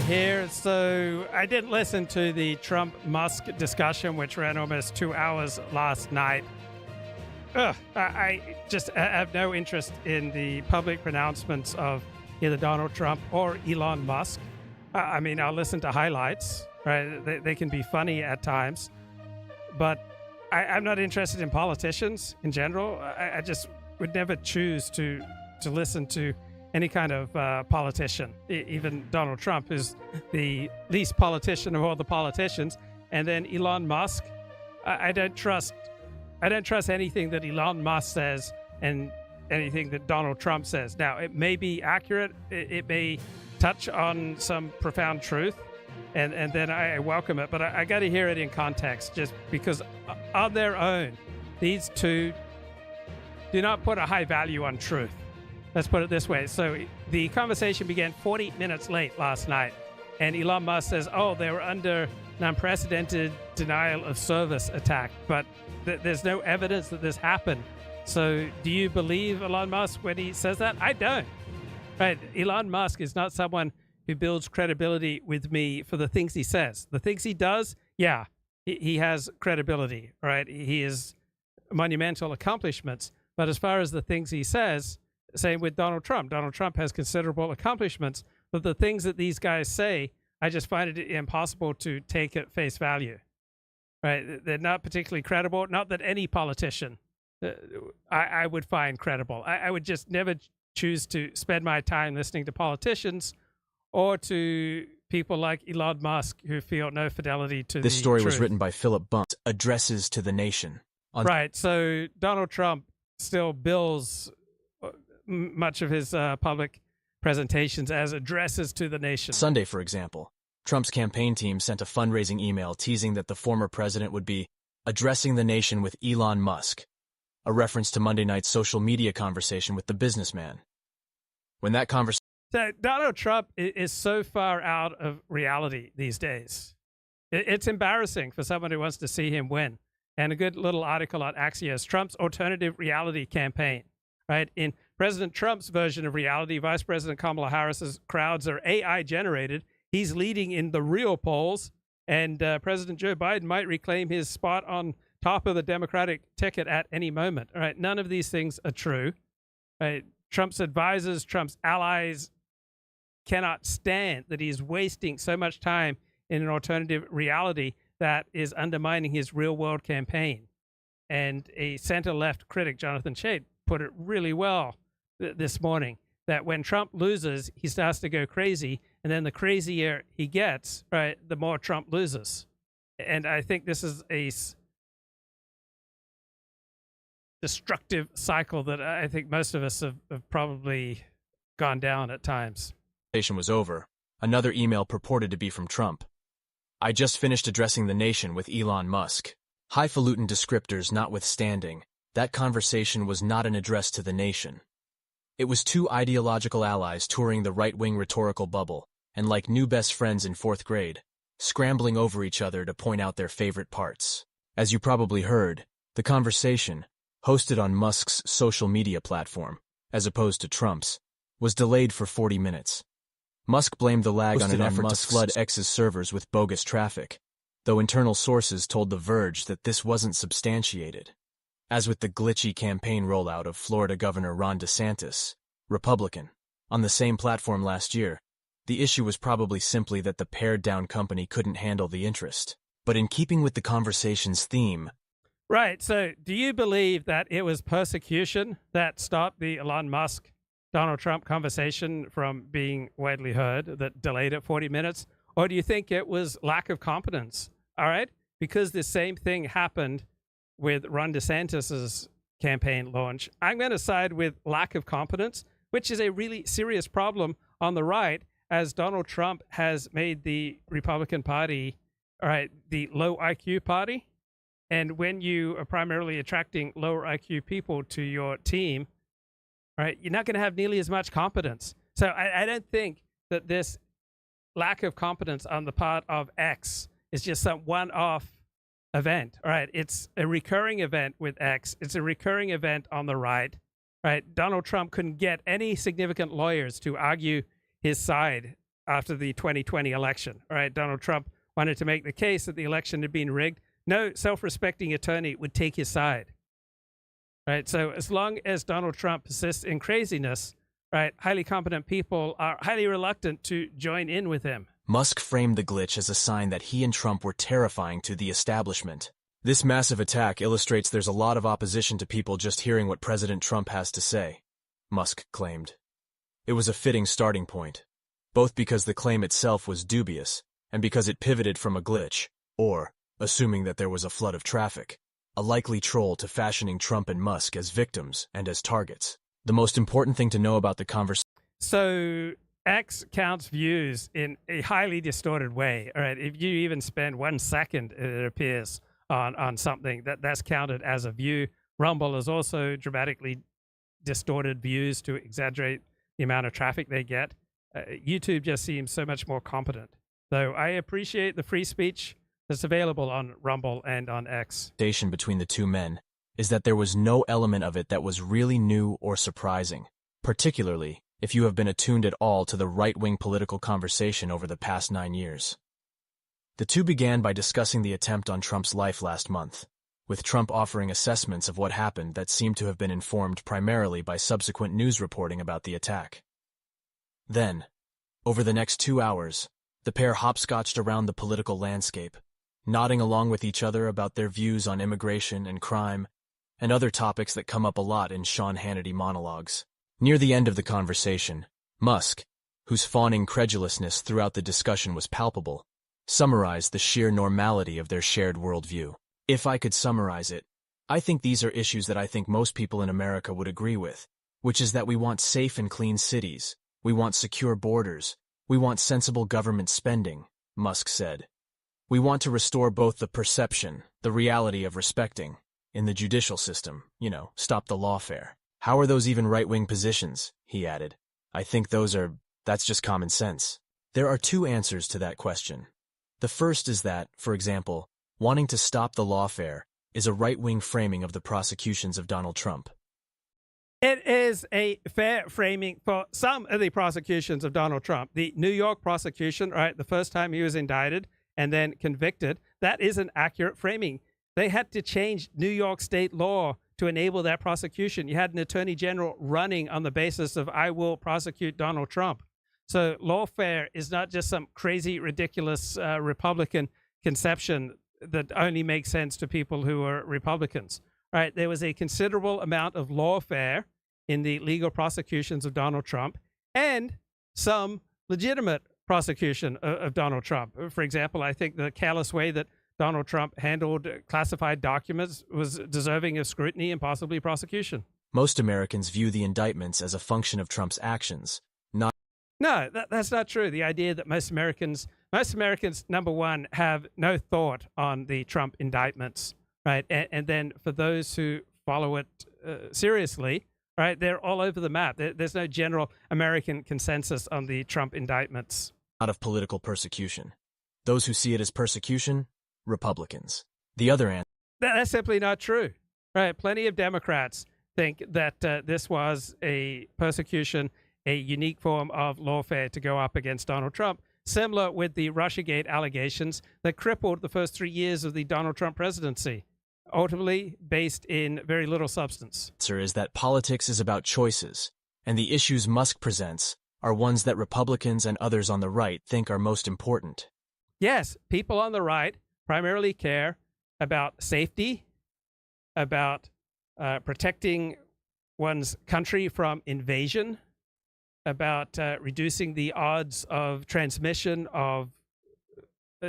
here. So I didn't listen to the Trump-Musk discussion, which ran almost 2 hours last night. I just have no interest in the public pronouncements of either Donald Trump or Elon Musk. I mean, I'll listen to highlights, right? They can be funny at times, but I'm not interested in politicians in general. I just would never choose to listen to any kind of politician. Even Donald Trump is the least politician of all the politicians. And then Elon Musk, I don't trust anything that Elon Musk says and anything that Donald Trump says. Now, it may be accurate. It may touch on some profound truth, and then I welcome it. But I got to hear it in context, just because on their own, these two do not put a high value on truth. Let's put it this way. So the conversation began 40 minutes late last night, and Elon Musk says, they were under an unprecedented denial of service attack, but there's no evidence that this happened. So do you believe Elon Musk when he says that? I don't. Right? Elon Musk is not someone who builds credibility with me for the things he says. The things he does, yeah, he has credibility, right? He has monumental accomplishments. But as far as the things he says, same with Donald Trump. Donald Trump has considerable accomplishments, but the things that these guys say, I just find it impossible to take at face value. Right? They're not particularly credible. Not that any politician I would find credible. I would just never choose to spend my time listening to politicians or to people like Elon Musk who feel no fidelity to This story truth. was written by Philip Bunt. Addresses to the nation. Right. So Donald Trump still bills much of his public presentations as addresses to the nation. Sunday, for example, Trump's campaign team sent a fundraising email teasing that the former president would be addressing the nation with Elon Musk, a reference to Monday night's social media conversation with the businessman. When that conversation... So Donald Trump is so far out of reality these days. It's embarrassing for someone who wants to see him win. And a good little article on Axios, Trump's alternative reality campaign, right? In President Trump's version of reality, Vice President Kamala Harris's crowds are AI generated. He's leading in the real polls, and President Joe Biden might reclaim his spot on top of the Democratic ticket at any moment. All right, none of these things are true. Right? Trump's advisors, Trump's allies cannot stand that he's wasting so much time in an alternative reality that is undermining his real-world campaign. And a center-left critic, Jonathan Chait, put it really well this morning, that when Trump loses, he starts to go crazy, and then the crazier he gets, right, the more Trump loses. And I think this is a destructive cycle that I think most of us have probably gone down at times. was over, another email purported to be from Trump. I just finished addressing the nation with Elon Musk. Highfalutin descriptors notwithstanding, that conversation was not an address to the nation. It was two ideological allies touring the right-wing rhetorical bubble, and like new best friends in fourth grade, scrambling over each other to point out their favorite parts. As you probably heard, the conversation, hosted on Musk's social media platform, as opposed to Trump's, was delayed for 40 minutes. Musk blamed the lag on an effort to flood X's servers with bogus traffic, though internal sources told The Verge that this wasn't substantiated. As with the glitchy campaign rollout of Florida Governor Ron DeSantis, Republican, on the same platform last year, the issue was probably simply that the pared-down company couldn't handle the interest. But in keeping with the conversation's theme... Right, so do you believe that it was persecution that stopped the Elon Musk Donald Trump conversation from being widely heard, that delayed it 40 minutes? Or do you think it was lack of competence? All right, because the same thing happened with Ron DeSantis's campaign launch. I'm going to side with lack of competence, which is a really serious problem on the right, as Donald Trump has made the Republican Party, all right, the low IQ party. And when you are primarily attracting lower IQ people to your team, right, you're not going to have nearly as much competence. So I don't think that this lack of competence on the part of X is just some one-off event. All right, it's a recurring event with X. It's a recurring event on the right. Right, Donald Trump couldn't get any significant lawyers to argue his side after the 2020 election. All right, Donald Trump wanted to make the case that the election had been rigged. No self-respecting attorney would take his side. Right, so as long as Donald Trump persists in craziness, right, highly competent people are highly reluctant to join in with him. Musk framed the glitch as a sign that he and Trump were terrifying to the establishment. This massive attack illustrates there's a lot of opposition to people just hearing what President Trump has to say, Musk claimed. It was a fitting starting point, both because the claim itself was dubious and because it pivoted from a glitch, or, assuming that there was a flood of traffic, a likely troll to fashioning Trump and Musk as victims and as targets. The most important thing to know about the conversation. So X counts views in a highly distorted way. All right, if you even spend 1 second, it appears, on something, that's counted as a view. Rumble has also dramatically distorted views to exaggerate the amount of traffic they get. YouTube just seems so much more competent. Though I appreciate the free speech that's available on Rumble and on X. Between the two men is that there was no element of it that was really new or surprising, particularly if you have been attuned at all to the right-wing political conversation over the past 9 years. The two began by discussing the attempt on Trump's life last month, with Trump offering assessments of what happened that seemed to have been informed primarily by subsequent news reporting about the attack. Then, over the next 2 hours, the pair hopscotched around the political landscape, nodding along with each other about their views on immigration and crime, and other topics that come up a lot in Sean Hannity monologues. Near the end of the conversation, Musk, whose fawning credulousness throughout the discussion was palpable, summarized the sheer normality of their shared worldview. If I could summarize it, I think these are issues that I think most people in America would agree with, which is that we want safe and clean cities, we want secure borders, we want sensible government spending, Musk said. We want to restore both the perception, the reality of respecting, in the judicial system, stop the lawfare. How are those even right-wing positions? He added. I think that's just common sense. There are two answers to that question. The first is that, for example, wanting to stop the lawfare is a right-wing framing of the prosecutions of Donald Trump. It is a fair framing for some of the prosecutions of Donald Trump. The New York prosecution, right, the first time he was indicted and then convicted, that is an accurate framing. They had to change New York state law to enable that prosecution. You had an attorney general running on the basis of, I will prosecute Donald Trump. So lawfare is not just some crazy, ridiculous Republican conception that only makes sense to people who are Republicans. Right? There was a considerable amount of lawfare in the legal prosecutions of Donald Trump and some legitimate prosecution of Donald Trump. For example, I think the careless way that Donald Trump handled classified documents was deserving of scrutiny and possibly prosecution. Most Americans view the indictments as a function of Trump's actions, not... No, that's not true. The idea that most Americans, number one, have no thought on the Trump indictments, right? And then for those who follow it seriously, right, they're all over the map. There's no general American consensus on the Trump indictments. Not of political persecution. Those who see it as persecution, Republicans. The other answer... That's simply not true, right? Plenty of Democrats think that this was a persecution, a unique form of lawfare to go up against Donald Trump, similar with the Russiagate allegations that crippled the first 3 years of the Donald Trump presidency, ultimately based in very little substance. Is that politics is about choices, and the issues Musk presents are ones that Republicans and others on the right think are most important. Yes, people on the right primarily care about safety, about protecting one's country from invasion, about reducing the odds of transmission of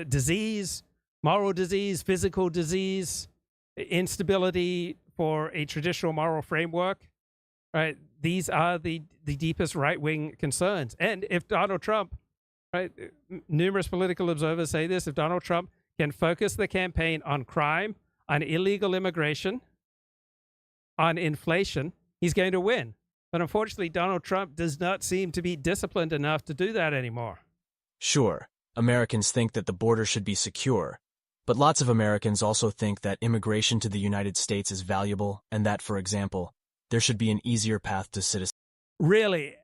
disease, moral disease, physical disease, instability for a traditional moral framework. Right? These are the deepest right-wing concerns. And if Donald Trump, right, numerous political observers say this, if Donald Trump can focus the campaign on crime, on illegal immigration, on inflation, he's going to win. But unfortunately, Donald Trump does not seem to be disciplined enough to do that anymore. Sure, Americans think that the border should be secure, but lots of Americans also think that immigration to the United States is valuable and that, for example, there should be an easier path to citizenship. Really,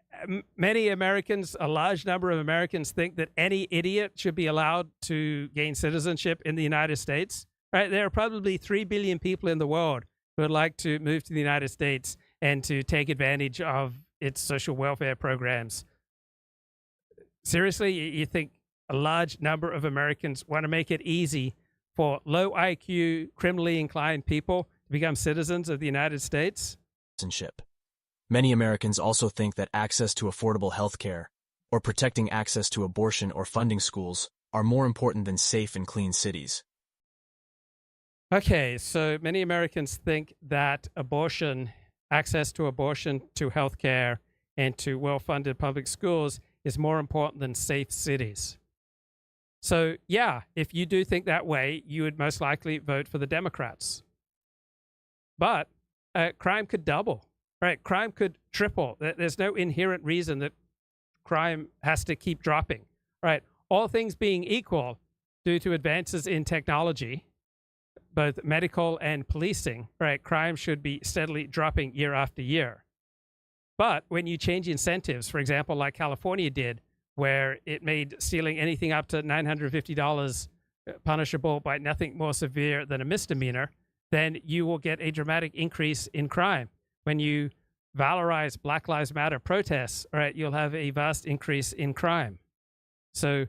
many Americans, a large number of Americans, think that any idiot should be allowed to gain citizenship in the United States. Right? There are probably 3 billion people in the world who would like to move to the United States and to take advantage of its social welfare programs. Seriously, you think a large number of Americans want to make it easy for low IQ, criminally inclined people to become citizens of the United States? Many Americans also think that access to affordable health care or protecting access to abortion or funding schools are more important than safe and clean cities. Okay, so many Americans think that access to abortion, to health care, and to well-funded public schools is more important than safe cities. So, yeah, if you do think that way, you would most likely vote for the Democrats. But crime could double, right? Crime could triple. There's no inherent reason that crime has to keep dropping, right? All things being equal, due to advances in technology, both medical and policing, right, crime should be steadily dropping year after year. But when you change incentives, for example, like California did, where it made stealing anything up to $950 punishable by nothing more severe than a misdemeanor, then you will get a dramatic increase in crime. When you valorize Black Lives Matter protests, right, you'll have a vast increase in crime. So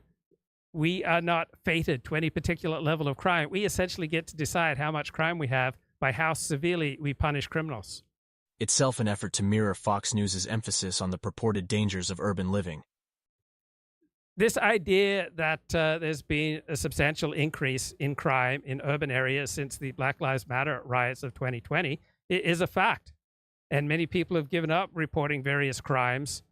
we are not fated to any particular level of crime. We essentially get to decide how much crime we have by how severely we punish criminals. Itself an effort to mirror Fox News' emphasis on the purported dangers of urban living. This idea that there's been a substantial increase in crime in urban areas since the Black Lives Matter riots of 2020 is a fact. And many people have given up reporting various crimes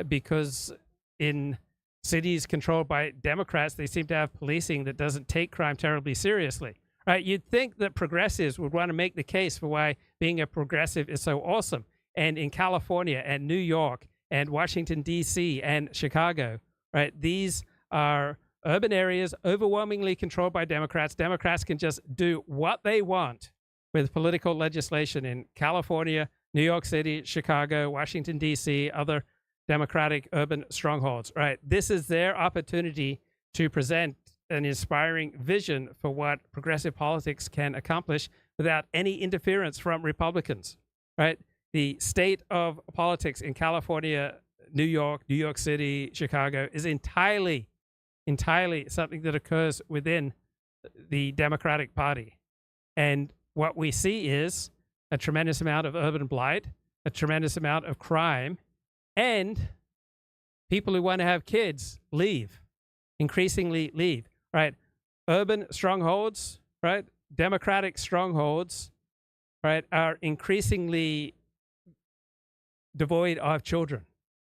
because in cities controlled by Democrats, they seem to have policing that doesn't take crime terribly seriously. Right? You'd think that progressives would want to make the case for why being a progressive is so awesome. And in California and New York and Washington, D.C. and Chicago, right? These are urban areas overwhelmingly controlled by Democrats. Democrats can just do what they want with political legislation in California, New York City, Chicago, Washington, D.C., other Democratic urban strongholds, right? This is their opportunity to present an inspiring vision for what progressive politics can accomplish without any interference from Republicans, right? The state of politics in California, New York City, Chicago is entirely something that occurs within the Democratic Party. And what we see is a tremendous amount of urban blight, a tremendous amount of crime, and people who want to have kids increasingly leave, right? Urban strongholds, right? Democratic strongholds, right, are increasingly devoid of children.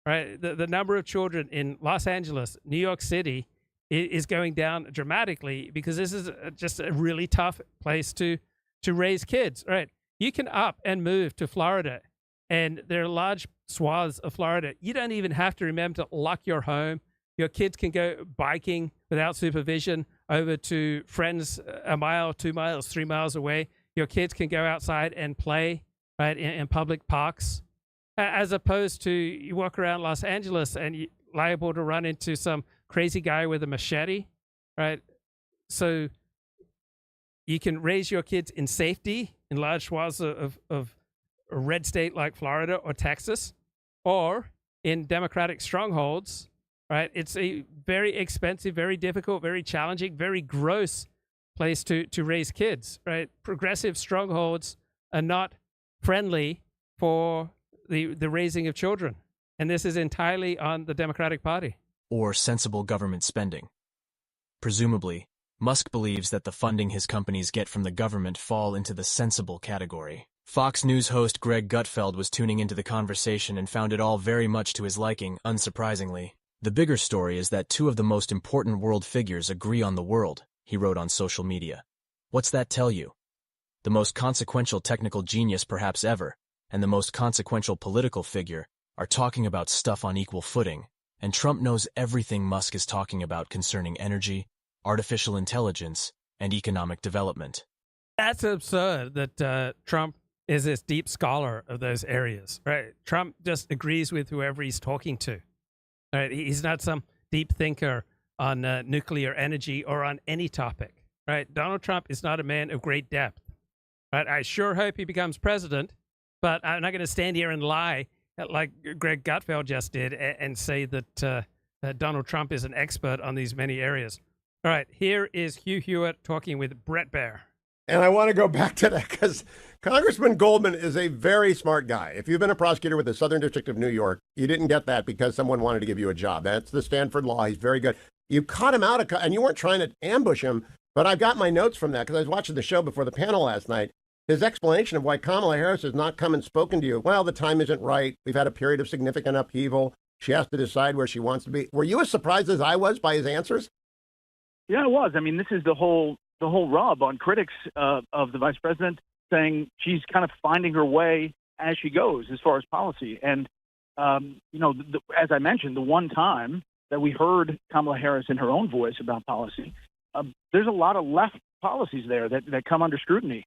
Right, the number of children in Los Angeles, New York City, is going down dramatically because this is just a really tough place to raise kids. Right, you can up and move to Florida, and there are large swaths of Florida. You don't even have to remember to lock your home. Your kids can go biking without supervision over to friends a mile, 2 miles, 3 miles away. Your kids can go outside and play, right, in public parks. As opposed to you walk around Los Angeles and you're liable to run into some crazy guy with a machete, right? So you can raise your kids in safety in large swaths of a red state like Florida or Texas, or in Democratic strongholds, right? It's a very expensive, very difficult, very challenging, very gross place to raise kids, right? Progressive strongholds are not friendly for the raising of children. And this is entirely on the Democratic Party. Or sensible government spending. Presumably, Musk believes that the funding his companies get from the government fall into the sensible category. Fox News host Greg Gutfeld was tuning into the conversation and found it all very much to his liking, unsurprisingly. The bigger story is that two of the most important world figures agree on the world, he wrote on social media. What's that tell you? The most consequential technical genius perhaps ever, and the most consequential political figure, are talking about stuff on equal footing, and Trump knows everything Musk is talking about concerning energy, artificial intelligence, and economic development. That's absurd that Trump is this deep scholar of those areas, right? Trump just agrees with whoever he's talking to. Right? He's not some deep thinker on nuclear energy or on any topic, right? Donald Trump is not a man of great depth, right? I sure hope he becomes president, but I'm not going to stand here and lie like Greg Gutfeld just did and say that Donald Trump is an expert on these many areas. All right, here is Hugh Hewitt talking with Brett Baer. And I want to go back to that because Congressman Goldman is a very smart guy. If you've been a prosecutor with the Southern District of New York, you didn't get that because someone wanted to give you a job. That's the Stanford law. He's very good. You caught him out, and you weren't trying to ambush him, but I've got my notes from that because I was watching the show before the panel last night. His explanation of why Kamala Harris has not come and spoken to you. Well, the time isn't right. We've had a period of significant upheaval. She has to decide where she wants to be. Were you as surprised as I was by his answers? Yeah, I was. I mean, this is the whole rub on critics of the vice president, saying she's kind of finding her way as she goes as far as policy. And, as I mentioned, the one time that we heard Kamala Harris in her own voice about policy, there's a lot of left policies there that come under scrutiny.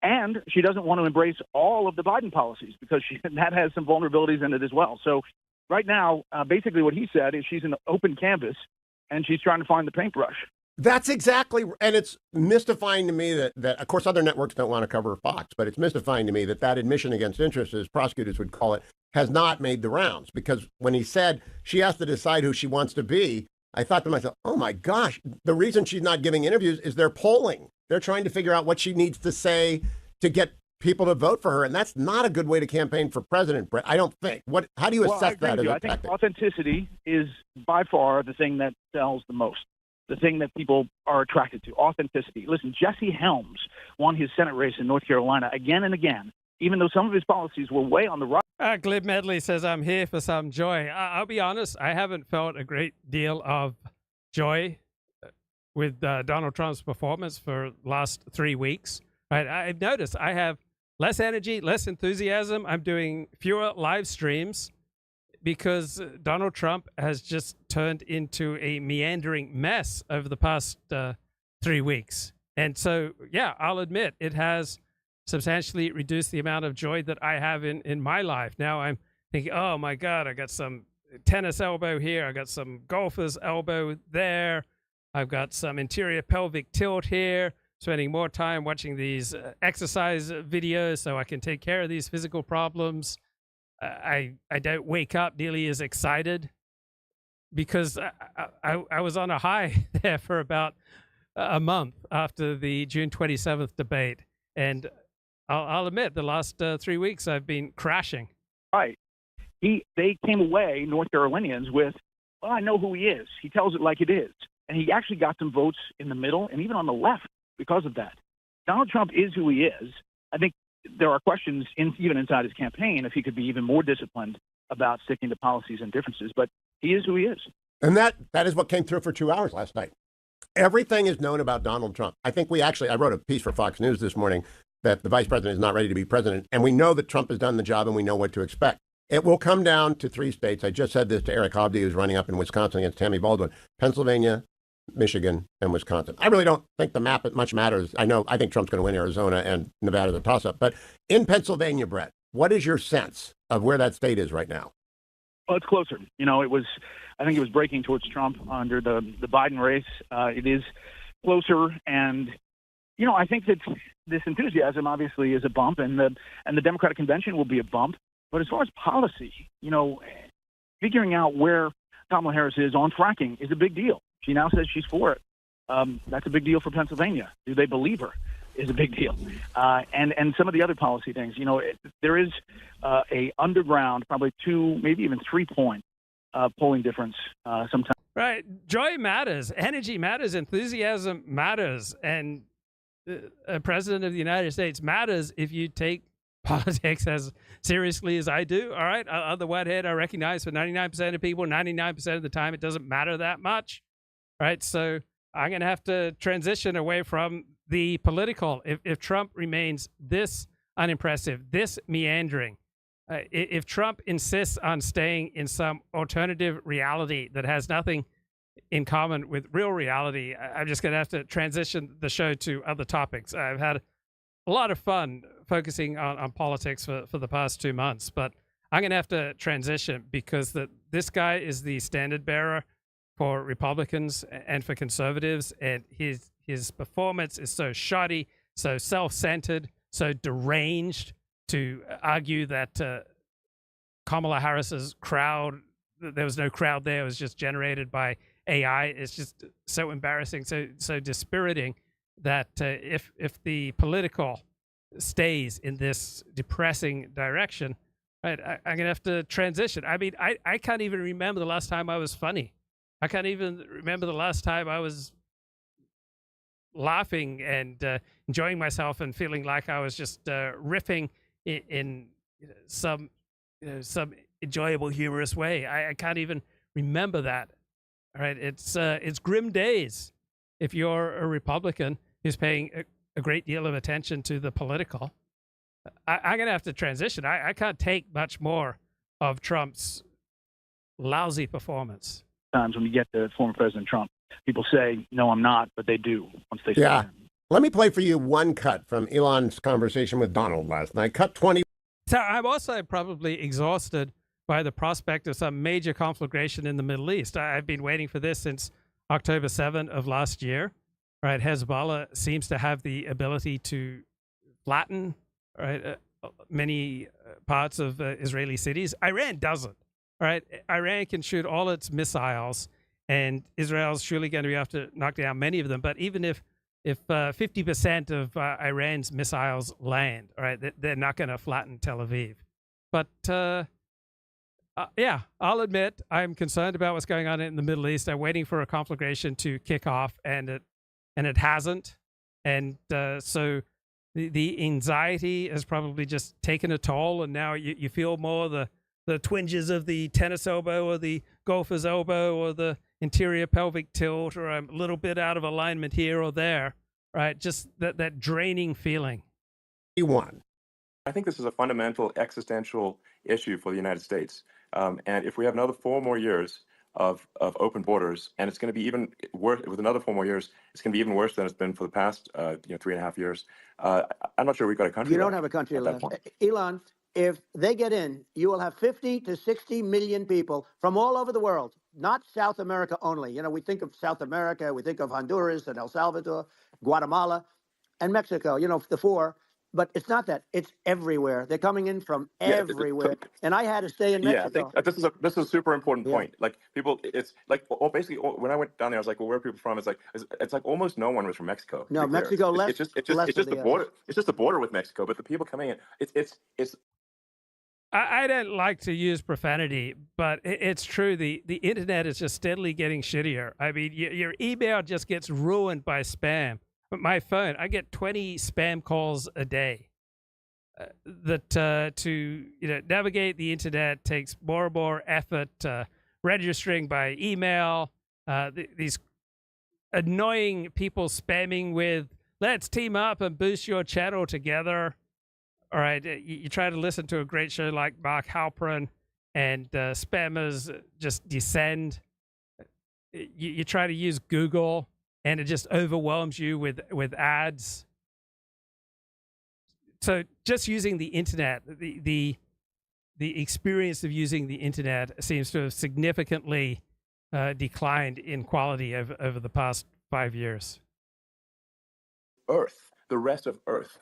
And she doesn't want to embrace all of the Biden policies because that has some vulnerabilities in it as well. So right now, basically what he said is she's an open canvas and she's trying to find the paintbrush. That's exactly, and it's mystifying to me that of course, other networks don't want to cover Fox, but it's mystifying to me that admission against interest, as prosecutors would call it, has not made the rounds. Because when he said she has to decide who she wants to be, I thought to myself, oh my gosh, the reason she's not giving interviews is they're polling. They're trying to figure out what she needs to say to get people to vote for her, and that's not a good way to campaign for president, Brett. I don't think. How do you assess that as a tactic? I think authenticity is by far the thing that sells the most. The thing that people are attracted to, authenticity. Listen, Jesse Helms won his Senate race in North Carolina again and again, even though some of his policies were way on the right. Glib Medley says, I'm here for some joy. I'll be honest, I haven't felt a great deal of joy with Donald Trump's performance for the last 3 weeks. Right? I've noticed I have less energy, less enthusiasm. I'm doing fewer live streams because Donald Trump has just turned into a meandering mess over the past 3 weeks. And so, yeah, I'll admit it has substantially reduced the amount of joy that I have in my life. Now I'm thinking, oh my God, I got some tennis elbow here. I got some golfer's elbow there. I've got some interior pelvic tilt here. Spending more time watching these exercise videos so I can take care of these physical problems. I don't wake up nearly as excited because I was on a high there for about a month after the June 27th debate. And I'll admit, the last 3 weeks I've been crashing. Right. They came away, North Carolinians, with, well, I know who he is. He tells it like it is. And he actually got some votes in the middle and even on the left because of that. Donald Trump is who he is. I think there are questions even inside his campaign if he could be even more disciplined about sticking to policies and differences, but he is who he is. And that is what came through for 2 hours last night. Everything is known about Donald Trump. I think I wrote a piece for Fox News this morning that the vice president is not ready to be president, and we know that Trump has done the job and we know what to expect. It will come down to 3 states. I just said this to Eric Hobby, who's running up in Wisconsin against Tammy Baldwin: Pennsylvania, Michigan, and Wisconsin. I really don't think the map much matters. I think Trump's going to win Arizona and Nevada's a toss-up. But in Pennsylvania, Brett, what is your sense of where that state is right now? Well, it's closer. I think it was breaking towards Trump under the Biden race. It is closer. And, I think that this enthusiasm obviously is a bump, and the Democratic convention will be a bump. But as far as policy, figuring out where Kamala Harris is on fracking is a big deal. She now says she's for it. That's a big deal for Pennsylvania. Do they believe her? Is a big deal. And some of the other policy things. There is a underground, probably 2, maybe even 3 point polling difference sometimes. Right. Joy matters. Energy matters. Enthusiasm matters. And a president of the United States matters if you take politics as seriously as I do. All right. On the one hand, I recognize for 99% of people, 99% of the time, it doesn't matter that much. Right. So I'm going to have to transition away from the political. If Trump remains this unimpressive, this meandering, if Trump insists on staying in some alternative reality that has nothing in common with real reality, I'm just going to have to transition the show to other topics. I've had a lot of fun focusing on politics for the past 2 months, but I'm going to have to transition because this guy is the standard bearer for Republicans and for conservatives, and his performance is so shoddy, so self-centered, so deranged to argue that Kamala Harris's crowd, there was no crowd there, it was just generated by AI. It's just so embarrassing, so dispiriting that if the political stays in this depressing direction, right, I'm gonna have to transition. I mean, I can't even remember the last time I was funny. I can't even remember the last time I was laughing and enjoying myself and feeling like I was just riffing in some enjoyable, humorous way. I can't even remember that. All right, it's grim days if you're a Republican who's paying a great deal of attention to the political. I'm going to have to transition. I can't take much more of Trump's lousy performance. Times when you get to former President Trump, people say, no, I'm not, but they do once they say Yeah. that. Let me play for you one cut from Elon's conversation with Donald last night. Cut 20. So I'm also probably exhausted by the prospect of some major conflagration in the Middle East. I've been waiting for this since October 7 of last year. Right, Hezbollah seems to have the ability to flatten many parts of Israeli cities. Iran doesn't. Right, Iran can shoot all its missiles, and Israel's surely going to be able to knock down many of them. But even if 50% of Iran's missiles land, all right, they're not going to flatten Tel Aviv. But yeah, I'll admit I'm concerned about what's going on in the Middle East. I'm waiting for a conflagration to kick off, and it hasn't. And so the anxiety has probably just taken a toll, and now you feel more the twinges of the tennis elbow or the golfer's elbow or the interior pelvic tilt, or I'm a little bit out of alignment here or there, right? Just that draining feeling. He won. I think this is a fundamental existential issue for the United States. And if we have another 4 more years of open borders, and it's going to be even worse with another 4 more years, it's going to be even worse than it's been for the past 3.5 years. I'm not sure we've got a country. You don't have a country left. Elon, if they get in, you will have 50 to 60 million people from all over the world, not South America only. You know, we think of South America, we think of Honduras and El Salvador, Guatemala, and Mexico, you know, the 4. But it's not that. It's everywhere. They're coming in from everywhere. And I had to stay in Mexico. Yeah, I think this is a super important point. Like people, it's like basically when I went down there, I was like, well, where are people from? It's like almost no one was from Mexico. No, Mexico less. It's just the border. It's just the border with Mexico. But the people coming in, it's. I don't like to use profanity, but it's true. The internet is just steadily getting shittier. I mean, your email just gets ruined by spam. But my phone, I get 20 spam calls a day. To navigate the internet takes more and more effort. Registering by email, these annoying people spamming with "Let's team up and boost your channel together." All right, you try to listen to a great show like Mark Halperin, and spammers just descend. You try to use Google, and it just overwhelms you with ads. So just using the internet, the experience of using the internet seems to have significantly declined in quality over the past 5 years. Earth, the rest of Earth,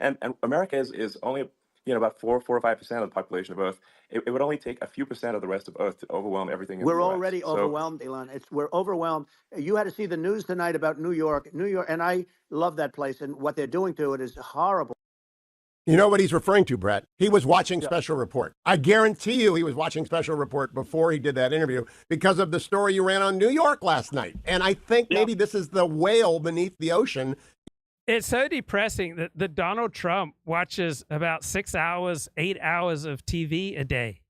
and America is only about 4 or 5% of the population of Earth. It would only take a few percent of the rest of Earth to overwhelm everything. In we're the US. already overwhelmed, Elon. We're overwhelmed. You had to see the news tonight about New York, and I love that place, and what they're doing to it is horrible. You know what he's referring to, Brett? He was watching Special Report. I guarantee you he was watching Special Report before he did that interview because of the story you ran on New York last night. And I think maybe this is the whale beneath the ocean. It's so depressing that Donald Trump watches about 6 hours, 8 hours of TV a day.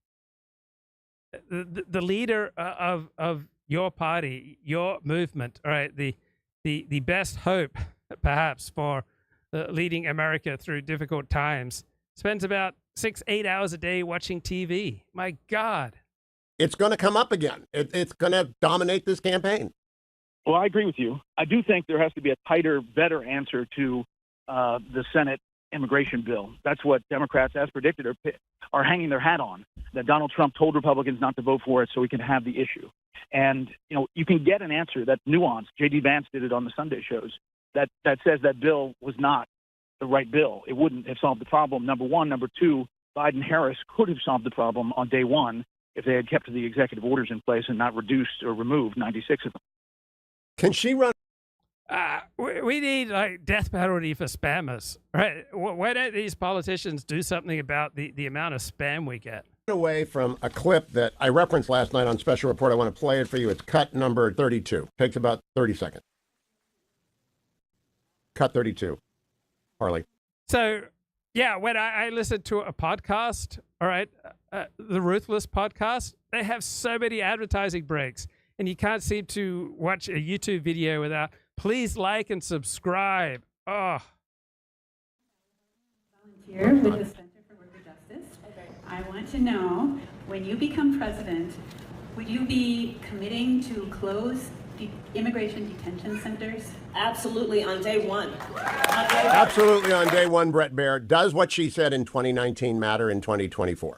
The leader of your party, your movement, all right, the best hope, perhaps, for leading America through difficult times, spends about 6-8 hours a day watching TV. My God. It's going to come up again. It's going to dominate this campaign. Well, I agree with you. I do think there has to be a tighter, better answer to the Senate immigration bill. That's what Democrats, as predicted, are hanging their hat on, that Donald Trump told Republicans not to vote for it so we can have the issue. And, you can get an answer that's nuanced. J.D. Vance did it on the Sunday shows that says that bill was not the right bill. It wouldn't have solved the problem, number one. Number two, Biden-Harris could have solved the problem on day one if they had kept the executive orders in place and not reduced or removed 96 of them. Can she run? We need death penalty for spammers, right? Why don't these politicians do something about the amount of spam we get? Away from a clip that I referenced last night on Special Report. I want to play it for you. It's cut number 32. Takes about 30 seconds. Cut 32. Harley. So, yeah, when I listen to a podcast, all right, the Ruthless podcast, they have so many advertising breaks, and you can't seem to watch a YouTube video without, please like and subscribe. Oh. Volunteer with the Center for Worker Justice. I want to know, when you become president, would you be committing to close immigration detention centers? Absolutely, on day one. Absolutely on day one, Brett Baird. Does what she said in 2019 matter in 2024?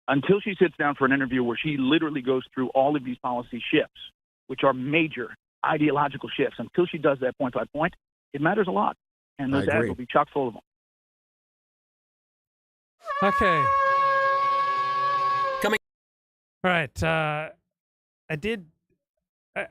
Until she sits down for an interview where she literally goes through all of these policy shifts, which are major ideological shifts, until she does that point by point, it matters a lot. And those ads will be chock full of them. Okay. Coming. All right.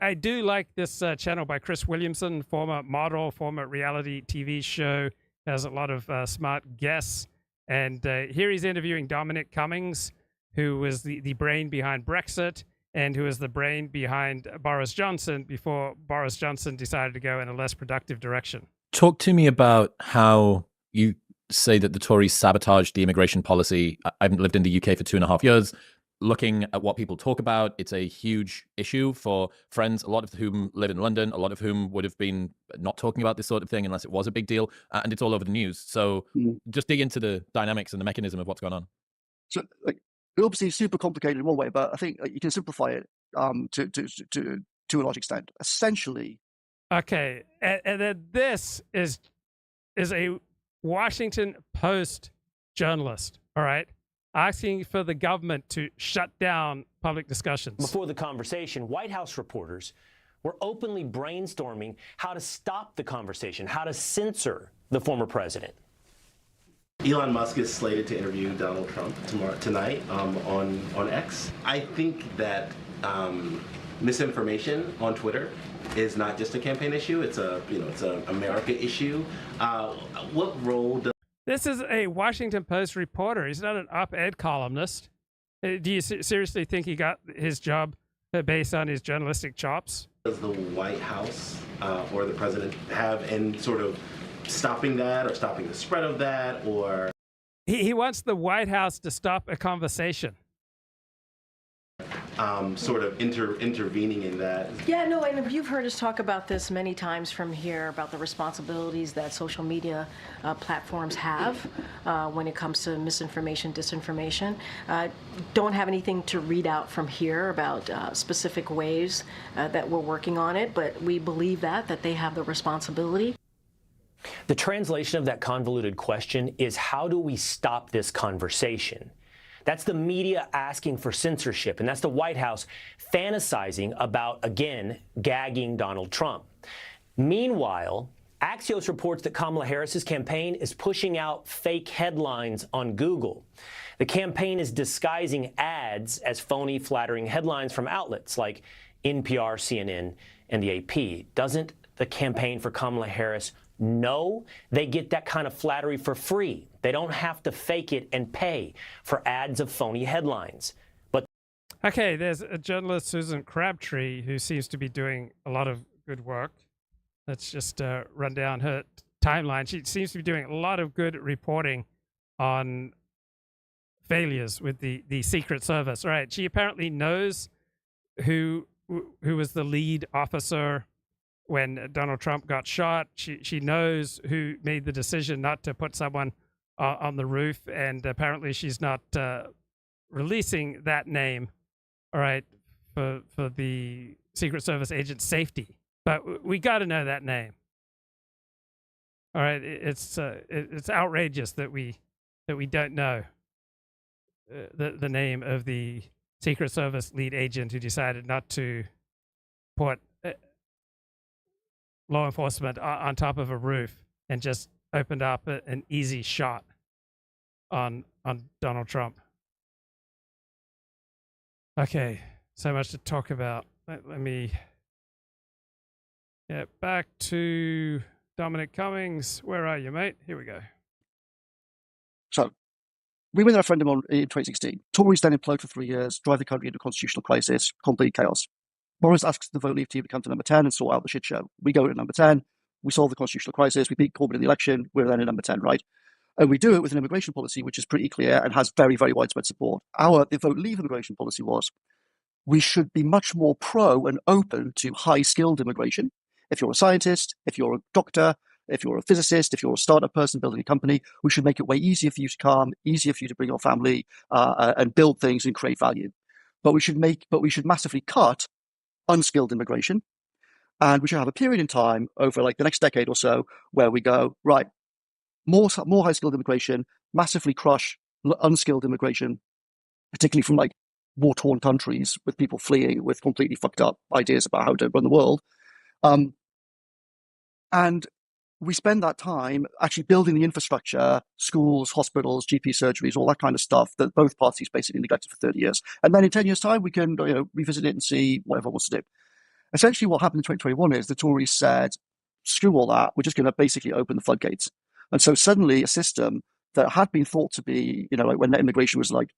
I do like this channel by Chris Williamson, former model, former reality TV show. Has a lot of smart guests. And here he's interviewing Dominic Cummings, who was the brain behind Brexit and who was the brain behind Boris Johnson before Boris Johnson decided to go in a less productive direction. Talk to me about how you say that the Tories sabotaged the immigration policy. I haven't lived in the UK for 2.5 years. Looking at what people talk about, it's a huge issue for friends, a lot of whom live in London, a lot of whom would have been not talking about this sort of thing unless it was a big deal, and it's all over the news. So just dig into the dynamics and the mechanism of what's going on. So, it's obviously super complicated in one way, but I think you can simplify it to a large extent. Essentially. Okay, and then this is a Washington Post journalist, all right, asking for the government to shut down public discussions. Before the conversation, White House reporters were openly brainstorming how to stop the conversation, how to censor the former president. Elon Musk is slated to interview Donald Trump tonight on X. I think that misinformation on Twitter is not just a campaign issue; it's a America issue. What role does This is a Washington Post reporter. He's not an op-ed columnist. Do you seriously think he got his job based on his journalistic chops? Does the White House or the president have in sort of stopping that or stopping the spread of that? Or he wants the White House to stop a conversation. Sort of intervening in that. Yeah, no, and you've heard us talk about this many times from here about the responsibilities that social media platforms have when it comes to misinformation, disinformation. Don't have anything to read out from here about specific ways that we're working on it, but we believe that they have the responsibility. The translation of that convoluted question is, how do we stop this conversation? That's the media asking for censorship, and that's the White House fantasizing about, again, gagging Donald Trump. Meanwhile, Axios reports that Kamala Harris's campaign is pushing out fake headlines on Google. The campaign is disguising ads as phony, flattering headlines from outlets like NPR, CNN, and the AP. Doesn't the campaign for Kamala Harris know they get that kind of flattery for free? They don't have to fake it and pay for ads of phony headlines. But okay, there's a journalist, Susan Crabtree, who seems to be doing a lot of good work. Let's just run down her timeline. She seems to be doing a lot of good reporting on failures with the Secret Service. All right, she apparently knows who was the lead officer when Donald Trump got shot. She knows who made the decision not to put someone on the roof, and apparently she's not releasing that name, all right, for the Secret Service agent's safety. But we got to know that name. All right, it's outrageous that we don't know the name of the Secret Service lead agent who decided not to put law enforcement on top of a roof and just opened up an easy shot on Donald Trump. Okay, so much to talk about. Let me get back to Dominic Cummings. Where are you, mate? Here we go. So, we win the referendum in 2016. Tories then implode for 3 years, drive the country into a constitutional crisis, complete chaos. Boris asks the vote leave team to come to number 10 and sort out the shit show. We go to number 10, we solve the constitutional crisis, we beat Corbyn in the election, we're then at number 10, right? And we do it with an immigration policy which is pretty clear and has very, very widespread support. The vote leave immigration policy was, we should be much more pro and open to high-skilled immigration. If you're a scientist, if you're a doctor, if you're a physicist, if you're a startup person building a company, we should make it way easier for you to come, easier for you to bring your family and build things and create value. But we should massively cut unskilled immigration, and we should have a period in time over like the next decade or so where we go, right, more high-skilled immigration, massively crush unskilled immigration, particularly from like war-torn countries with people fleeing with completely fucked up ideas about how to run the world. And we spend that time actually building the infrastructure, schools, hospitals, GP surgeries, all that kind of stuff that both parties basically neglected for 30 years. And then in 10 years' time, we can revisit it and see what everyone wants to do. Essentially, what happened in 2021 is the Tories said, screw all that, we're just going to basically open the floodgates. And so suddenly a system that had been thought to be, like when net immigration was like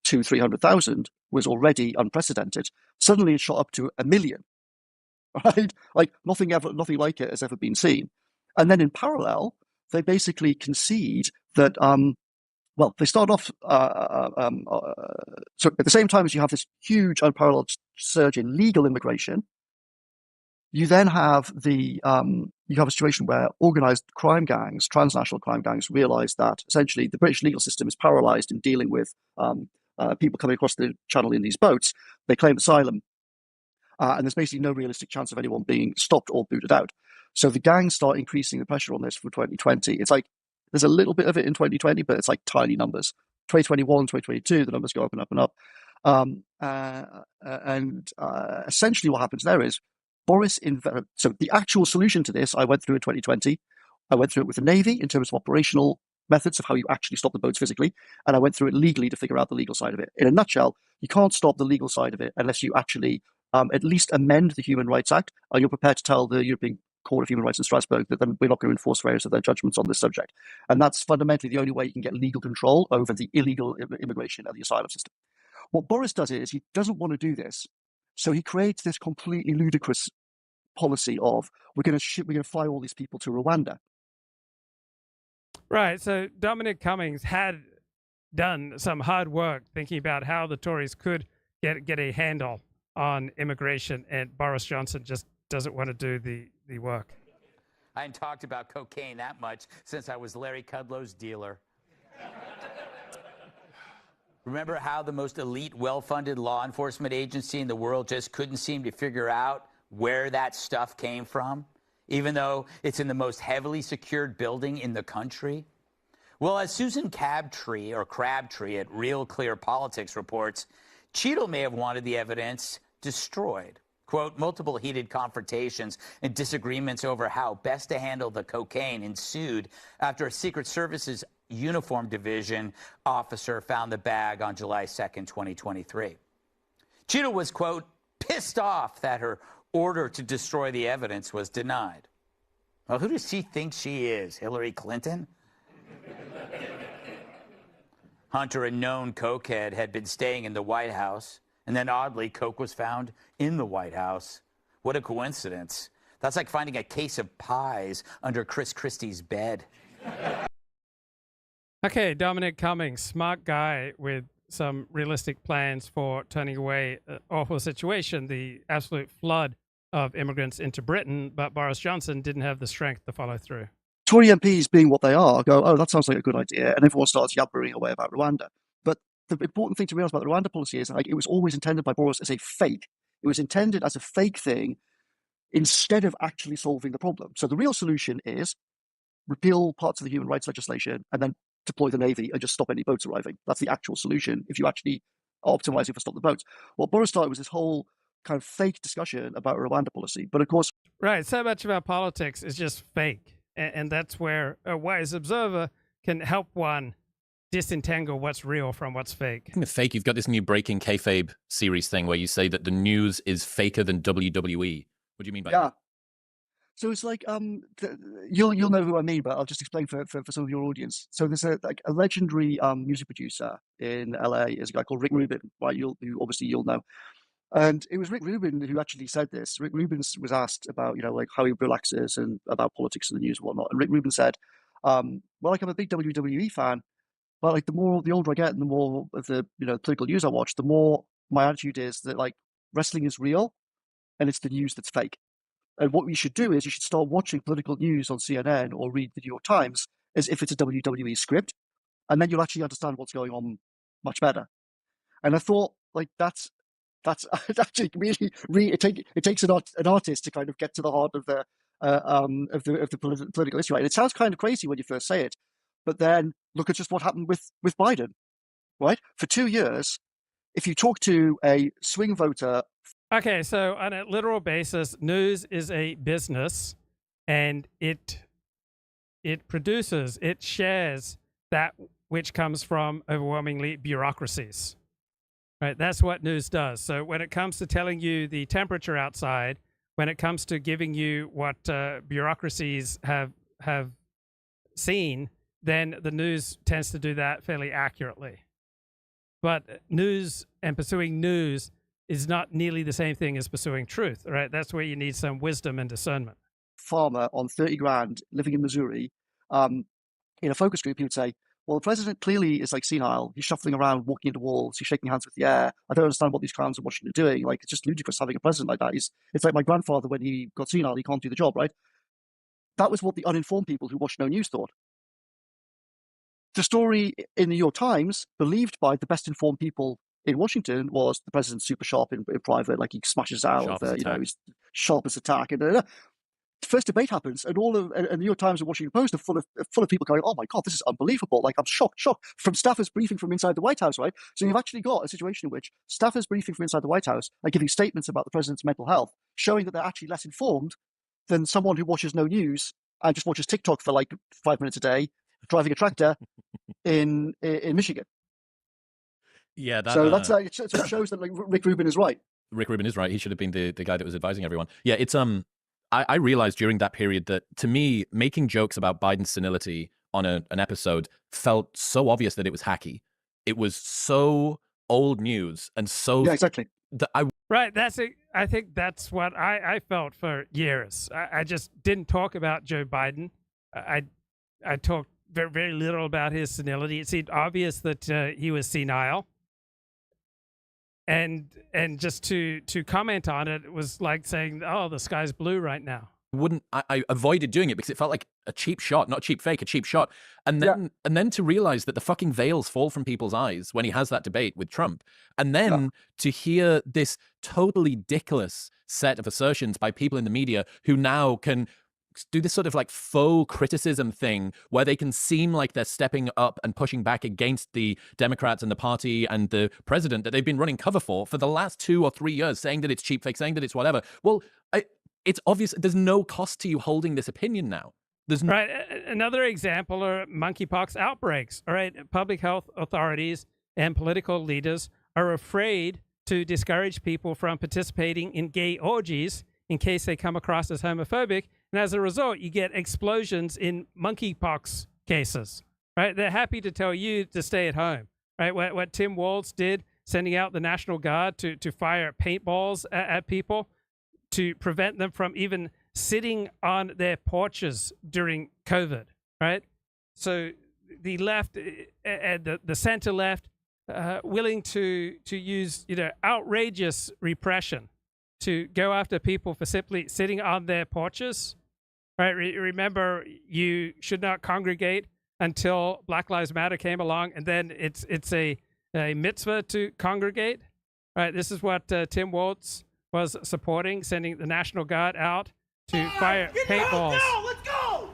200,000-300,000 was already unprecedented. Suddenly it shot up to 1 million, right? Like nothing like it has ever been seen. And then in parallel, they basically concede that, they start off, so at the same time as you have this huge unparalleled surge in legal immigration, you then have a situation where organized crime gangs, transnational crime gangs, realize that essentially the British legal system is paralyzed in dealing with people coming across the channel in these boats. They claim asylum, and there's basically no realistic chance of anyone being stopped or booted out. So the gangs start increasing the pressure on this for 2020. It's like there's a little bit of it in 2020, but it's like tiny numbers. 2021, 2022, the numbers go up and up and up. Essentially what happens there is Boris, so the actual solution to this, I went through in 2020. I went through it with the Navy in terms of operational methods of how you actually stop the boats physically, and I went through it legally to figure out the legal side of it. In a nutshell, you can't stop the legal side of it unless you actually at least amend the Human Rights Act, and you're prepared to tell the European Court of Human Rights in Strasbourg that then we're not going to enforce various of their judgments on this subject. And that's fundamentally the only way you can get legal control over the illegal immigration and the asylum system. What Boris does is he doesn't want to do this, so he creates this completely ludicrous policy of we're going to fly all these people to Rwanda. Right. So Dominic Cummings had done some hard work thinking about how the Tories could get a handle on immigration, and Boris Johnson just doesn't want to do the work. I hadn't talked about cocaine that much since I was Larry Kudlow's dealer. Remember how the most elite, well-funded law enforcement agency in the world just couldn't seem to figure out where that stuff came from, even though it's in the most heavily secured building in the country? Well, as Susan Crabtree at Real Clear Politics reports, Cheadle may have wanted the evidence destroyed. Quote, multiple heated confrontations and disagreements over how best to handle the cocaine ensued after a Secret Service's Uniform Division officer found the bag on July 2nd, 2023. Cheadle was, quote, pissed off that her order to destroy the evidence was denied. Well, who does she think she is, Hillary Clinton? Hunter, a known cokehead, had been staying in the White House, and then oddly, coke was found in the White House. What a coincidence. That's like finding a case of pies under Chris Christie's bed. Okay, Dominic Cummings, smart guy with some realistic plans for turning away an awful situation, the absolute flood of immigrants into Britain, but Boris Johnson didn't have the strength to follow through. Tory MPs, being what they are, go, oh, that sounds like a good idea, and everyone starts yabbering away about Rwanda. But the important thing to realize about the Rwanda policy is like it was always intended by Boris as a fake. It was intended as a fake thing instead of actually solving the problem. So the real solution is repeal parts of the human rights legislation, and then deploy the Navy and just stop any boats arriving. That's the actual solution if you actually are optimizing for stop the boats. What Boris started was this whole kind of fake discussion about Rwanda policy. But of course... Right, so much about politics is just fake. And that's where a wise observer can help one disentangle what's real from what's fake. Speaking of fake, you've got this new Breaking Kayfabe series thing where you say that the news is faker than WWE. What do you mean by that? So it's like you'll know who I mean, but I'll just explain for some of your audience. So there's a legendary music producer in LA, is a guy called Rick Rubin, right? Who obviously you'll know. And it was Rick Rubin who actually said this. Rick Rubin was asked about like how he relaxes and about politics and the news and whatnot. And Rick Rubin said, well, like I'm a big WWE fan, but like the older I get and the more of the political news I watch, the more my attitude is that like wrestling is real and it's the news that's fake. And what you should do is you should start watching political news on CNN or read the New York Times as if it's a WWE script, and then you'll actually understand what's going on much better. And I thought like that's actually really it takes an artist to kind of get to the heart of the political issue. Right? And it sounds kind of crazy when you first say it, but then look at just what happened with Biden, right? For 2 years, if you talk to a swing voter. Okay, so on a literal basis, news is a business, and it shares that which comes from overwhelmingly bureaucracies. Right, that's what news does. So when it comes to telling you the temperature outside, when it comes to giving you what bureaucracies have seen, then the news tends to do that fairly accurately. But news and pursuing news is not nearly the same thing as pursuing truth, right? That's where you need some wisdom and discernment. Farmer on 30 grand living in Missouri, in a focus group, he would say, well, the president clearly is like senile. He's shuffling around, walking into walls. He's shaking hands with the air. I don't understand what these clowns in Washington are doing. Like, it's just ludicrous having a president like that. It's like my grandfather when he got senile, he can't do the job, right? That was what the uninformed people who watched no news thought. The story in the New York Times, believed by the best informed people in Washington, was the president's super sharp in private, like he smashes out, he's sharp as attack. And the first debate happens, and the New York Times and Washington Post are full of people going, "Oh my God, this is unbelievable!" Like I'm shocked from staffers briefing from inside the White House, right? So you've actually got a situation in which staffers briefing from inside the White House are giving statements about the president's mental health, showing that they're actually less informed than someone who watches no news and just watches TikTok for like 5 minutes a day, driving a tractor in Michigan. Yeah, so that's it shows that like Rick Rubin is right. Rick Rubin is right. He should have been the guy that was advising everyone. Yeah, it's I realized during that period that to me, making jokes about Biden's senility on an episode felt so obvious that it was hacky. It was so old news and so exactly. Right. I think that's what I felt for years. I just didn't talk about Joe Biden. I talked very, very little about his senility. It seemed obvious that he was senile. And just to comment on it was like saying, "Oh, the sky's blue right now." I avoided doing it because it felt like a cheap shot, not a cheap fake, a cheap shot. And then to realize that the fucking veils fall from people's eyes when he has that debate with Trump, and then to hear this totally ridiculous set of assertions by people in the media who now can do this sort of like faux criticism thing where they can seem like they're stepping up and pushing back against the Democrats and the party and the president that they've been running cover for the last 2 or 3 years, saying that it's cheap fake, saying that it's whatever. Well, it's obvious there's no cost to you holding this opinion now. Right. Another example are monkeypox outbreaks. All right. Public health authorities and political leaders are afraid to discourage people from participating in gay orgies in case they come across as homophobic. And as a result, you get explosions in monkeypox cases, right? They're happy to tell you to stay at home, right? What Tim Walz did, sending out the National Guard to fire paintballs at people to prevent them from even sitting on their porches during COVID, right? So the left and the center left willing to use outrageous repression to go after people for simply sitting on their porches, right? Remember, you should not congregate until Black Lives Matter came along, and then it's a mitzvah to congregate, right? This is what Tim Walz was supporting, sending the National Guard out to fire paintballs. Let's go!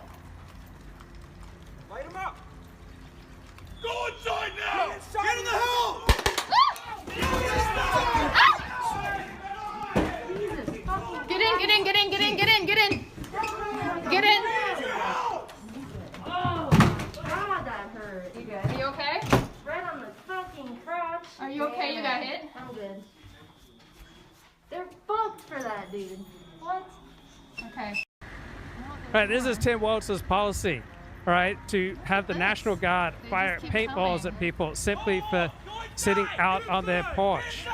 Right, this is Tim Walz's policy, all right, to have the National Guard fire paintballs at people simply for sitting out on their porch.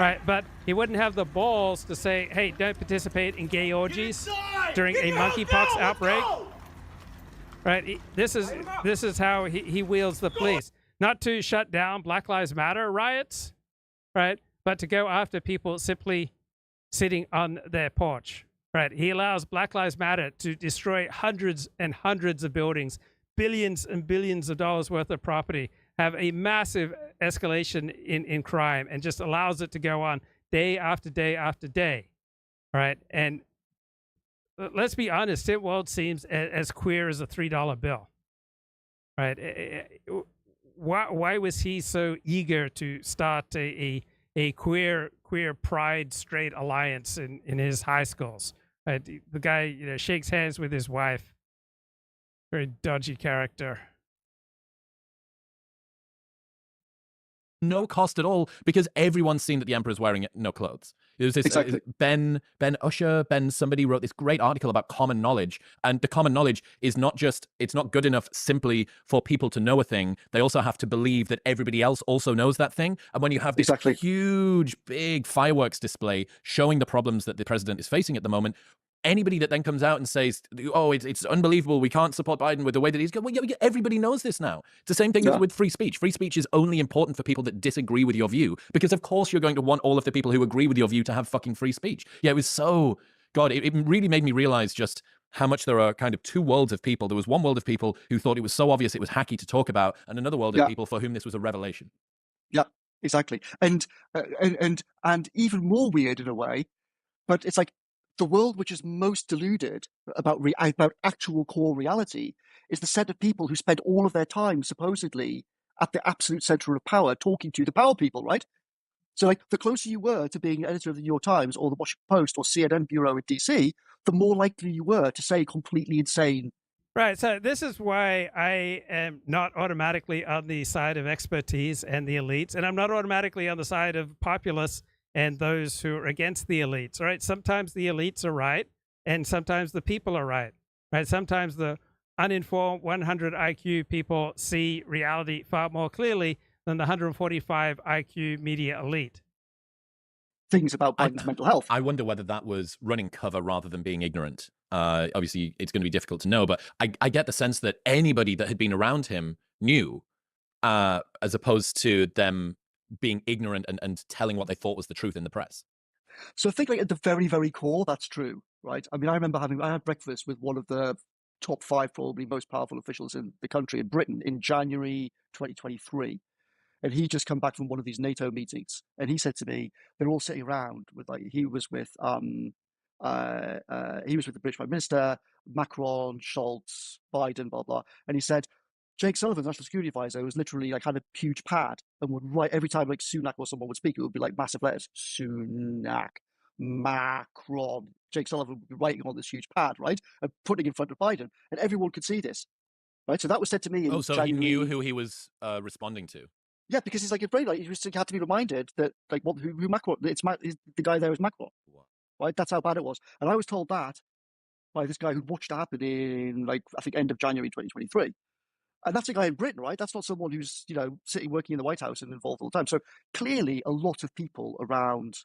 Right, but he wouldn't have the balls to say, hey, don't participate in gay orgies during a monkeypox outbreak. Right, this is how he wields the police. Not to shut down Black Lives Matter riots, right, but to go after people simply sitting on their porch. Right, he allows Black Lives Matter to destroy hundreds and hundreds of buildings, billions and billions of dollars worth of property, have a massive escalation in crime, and just allows it to go on day after day after day. Right, and let's be honest, Tim Walz seems as queer as a $3 bill. Right, why was he so eager to start a queer pride straight alliance in his high schools? Right, the guy shakes hands with his wife. Very dodgy character. No cost at all, because everyone's seen that the emperor's wearing no clothes. There's this Ben Usher, somebody wrote this great article about common knowledge, and the common knowledge is not just, it's not good enough simply for people to know a thing. They also have to believe that everybody else also knows that thing. And when you have this huge, big fireworks display showing the problems that the president is facing at the moment, anybody that then comes out and says, oh, it's unbelievable, we can't support Biden with the way that he's going, well, yeah, everybody knows this now. It's the same thing with free speech. Free speech is only important for people that disagree with your view, because of course you're going to want all of the people who agree with your view to have fucking free speech. Yeah, it was so, God, it really made me realize just how much there are kind of two worlds of people. There was one world of people who thought it was so obvious it was hacky to talk about, and another world of people for whom this was a revelation. Yeah, exactly. And even more weird in a way, but it's like, the world which is most deluded about actual core reality is the set of people who spend all of their time supposedly at the absolute center of power talking to the power people, right? So like the closer you were to being editor of the New York Times or the Washington Post or CNN bureau in DC, the more likely you were to say completely insane. Right. So this is why I am not automatically on the side of expertise and the elites, and I'm not automatically on the side of populists and those who are against the elites, right? Sometimes the elites are right, and sometimes the people are right, right? Sometimes the uninformed 100 IQ people see reality far more clearly than the 145 IQ media elite. Things about Biden's mental health. I wonder whether that was running cover rather than being ignorant. Obviously, it's going to be difficult to know, but I get the sense that anybody that had been around him knew, as opposed to them being ignorant and telling what they thought was the truth in the press. So I think like at the very, very core, that's true, right? I mean, I remember I had breakfast with one of the top 5 probably most powerful officials in the country, in Britain, in January 2023. And he just come back from one of these NATO meetings. And he said to me, they're all sitting around with he was with the British Prime Minister, Macron, Schultz, Biden, blah, blah. And he said, Jake Sullivan, National Security Advisor, was literally like had a huge pad and would write every time like Sunak or someone would speak, it would be like massive letters. Sunak, Macron. Jake Sullivan would be writing on this huge pad, right? And putting in front of Biden. And everyone could see this. Right? So that was said to me in so January. He knew who he was responding to. Yeah, because he's like, it's very like, he had to be reminded that like who Macron, the guy there is Macron. Right? That's how bad it was. And I was told that by this guy who watched it happen in like, I think end of January 2023. And that's a guy in Britain, right? That's not someone who's, sitting working in the White House and involved all the time. So clearly a lot of people around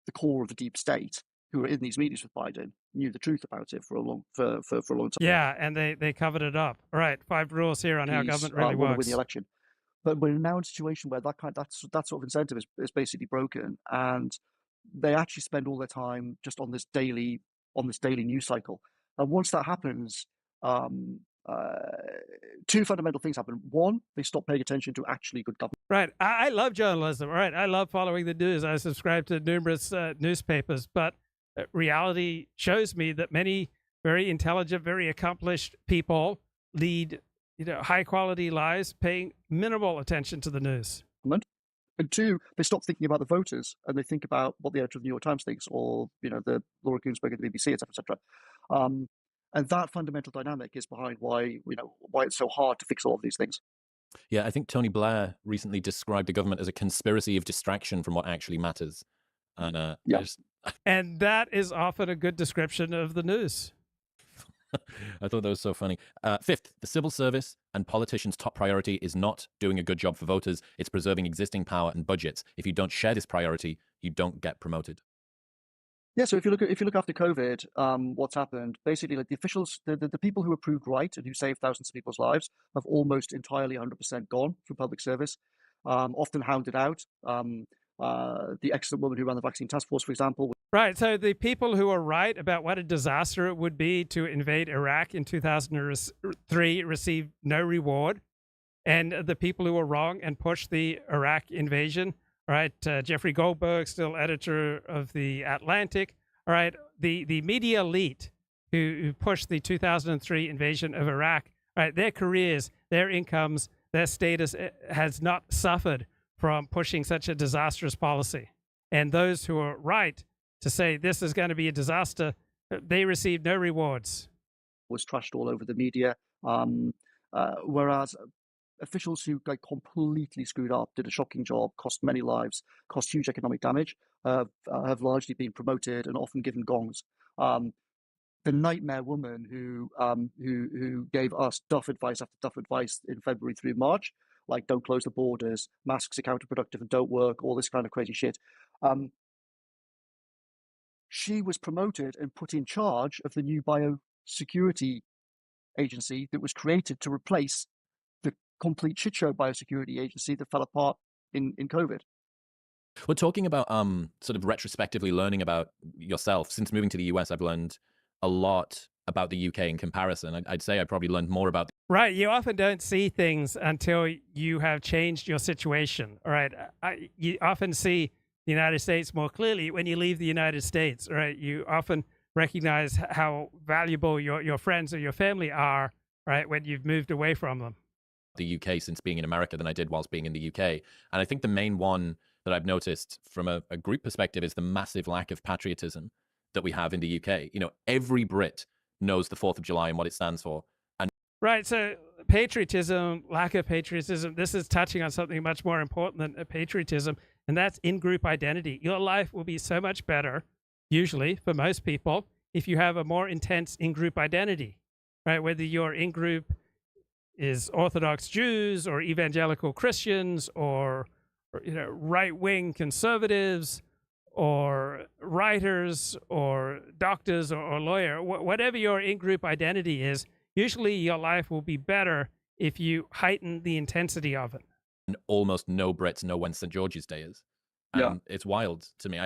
the core of the deep state who were in these meetings with Biden knew the truth about it for a long time. Yeah, and they covered it up. All right, 5 rules here on how government really works. Win the election. But we're now in a situation where that sort of incentive is basically broken, and they actually spend all their time just on this daily news cycle. And once that happens, 2 fundamental things happen. One, they stop paying attention to actually good government. Right. I love journalism. Right. I love following the news. I subscribe to numerous newspapers, but reality shows me that many very intelligent, very accomplished people lead, high quality lives, paying minimal attention to the news. And 2, they stop thinking about the voters and they think about what the editor of the New York Times thinks, or the Laura Kuenssberg at the BBC, etc., etc. And that fundamental dynamic is behind why it's so hard to fix all of these things. Yeah, I think Tony Blair recently described the government as a conspiracy of distraction from what actually matters. And and that is often a good description of the news. I thought that was so funny. Fifth, the civil service and politicians' top priority is not doing a good job for voters. It's preserving existing power and budgets. If you don't share this priority, you don't get promoted. Yeah, so if you look after COVID, what's happened? Basically, like the officials, the people who were proved right and who saved thousands of people's lives have almost entirely 100% gone from public service, often hounded out. The excellent woman who ran the vaccine task force, for example. Right. So the people who are right about what a disaster it would be to invade Iraq in 2003 received no reward. And the people who were wrong and pushed the Iraq invasion, all right, Jeffrey Goldberg, still editor of The Atlantic, all right, the media elite who pushed the 2003 invasion of Iraq, all right, their careers, their incomes, their status has not suffered from pushing such a disastrous policy. And those who are right to say this is going to be a disaster, they received no rewards. Was trashed all over the media, whereas officials who completely screwed up, did a shocking job, cost many lives, cost huge economic damage, have largely been promoted and often given gongs. The nightmare woman who gave us duff advice after duff advice in February through March, like don't close the borders, masks are counterproductive and don't work, all this kind of crazy shit. She was promoted and put in charge of the new biosecurity agency that was created to replace the complete shit show biosecurity agency that fell apart in COVID. We're talking about sort of retrospectively learning about yourself. Since moving to the US, I've learned a lot about the UK in comparison. I'd say I probably learned more about. Right. You often don't see things until you have changed your situation. All right. You often see the United States more clearly when you leave the United States. All right. You often recognize how valuable your friends or your family are, right, when you've moved away from them. The UK since being in America than I did whilst being in the UK. And I think the main one that I've noticed from a group perspective is the massive lack of patriotism that we have in the UK. You know, every Brit knows the 4th of July and what it stands for. And right. So patriotism, lack of patriotism, this is touching on something much more important than patriotism, and that's in-group identity. Your life will be so much better, usually for most people, if you have a more intense in-group identity, right? Whether your in-group is Orthodox Jews or evangelical Christians or right-wing conservatives or writers or doctors or lawyer, whatever your in-group identity is, usually your life will be better if you heighten the intensity of it. And almost no Brits know when St. George's Day is. And it's wild to me.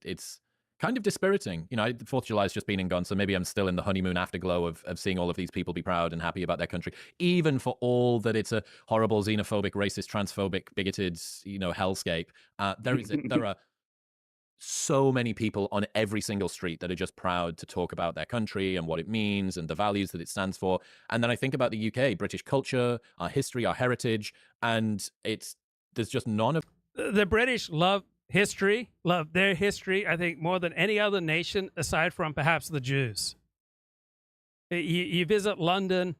It's kind of dispiriting. You know, the 4th of July has just been and gone, so maybe I'm still in the honeymoon afterglow of seeing all of these people be proud and happy about their country, even for all that it's a horrible, xenophobic, racist, transphobic, bigoted, hellscape. There are so many people on every single street that are just proud to talk about their country and what it means and the values that it stands for. And then I think about the UK, British culture, our history, our heritage, and there's just none of... The British love history, love their history, I think, more than any other nation aside from perhaps the Jews. You visit London,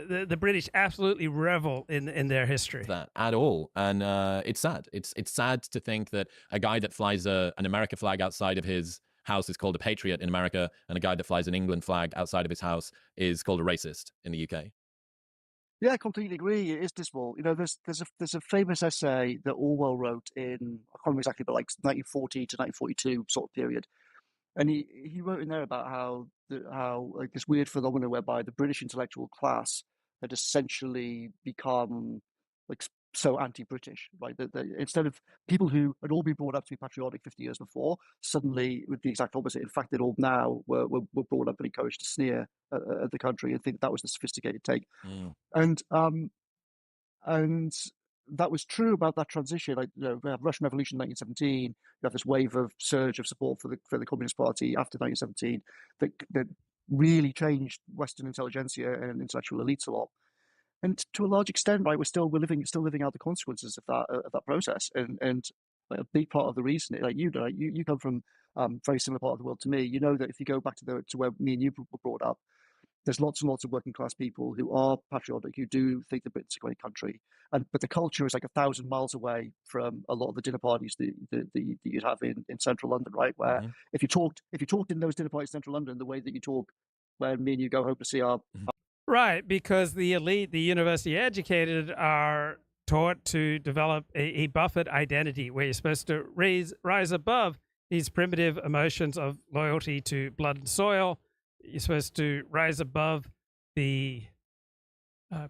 the British absolutely revel in their history. That at all. And it's sad. It's sad to think that a guy that flies an America flag outside of his house is called a patriot in America, and a guy that flies an England flag outside of his house is called a racist in the UK. Yeah, I completely agree. It is dismal. There's a famous essay that Orwell wrote in, I can't remember exactly, but like 1940 to 1942 sort of period. And he wrote in there about how like this weird phenomenon whereby the British intellectual class had essentially become like so anti-British, right? That instead of people who had all been brought up to be patriotic 50 years before, suddenly with the exact opposite. In fact, they all now were brought up and encouraged to sneer at the country and think that was the sophisticated take. And that was true about that transition. Like, we have Russian Revolution in 1917. You have this wave of surge of support for the Communist Party after 1917 that really changed Western intelligentsia and intellectual elites a lot. And to a large extent, right, we're still living out the consequences of that process. And a big part of the reason, like you come from a very similar part of the world to me. You know that if you go back to where me and you were brought up, there's lots and lots of working class people who are patriotic, who do think the Britain's a great country, but the culture is like 1,000 miles away from a lot of the dinner parties that you'd have in central London, right? Where if you talked in those dinner parties in central London the way that you talk when me and you go home to see our Right, because the elite, the university educated, are taught to develop a Buffett identity where you're supposed to rise above these primitive emotions of loyalty to blood and soil. You're supposed to rise above the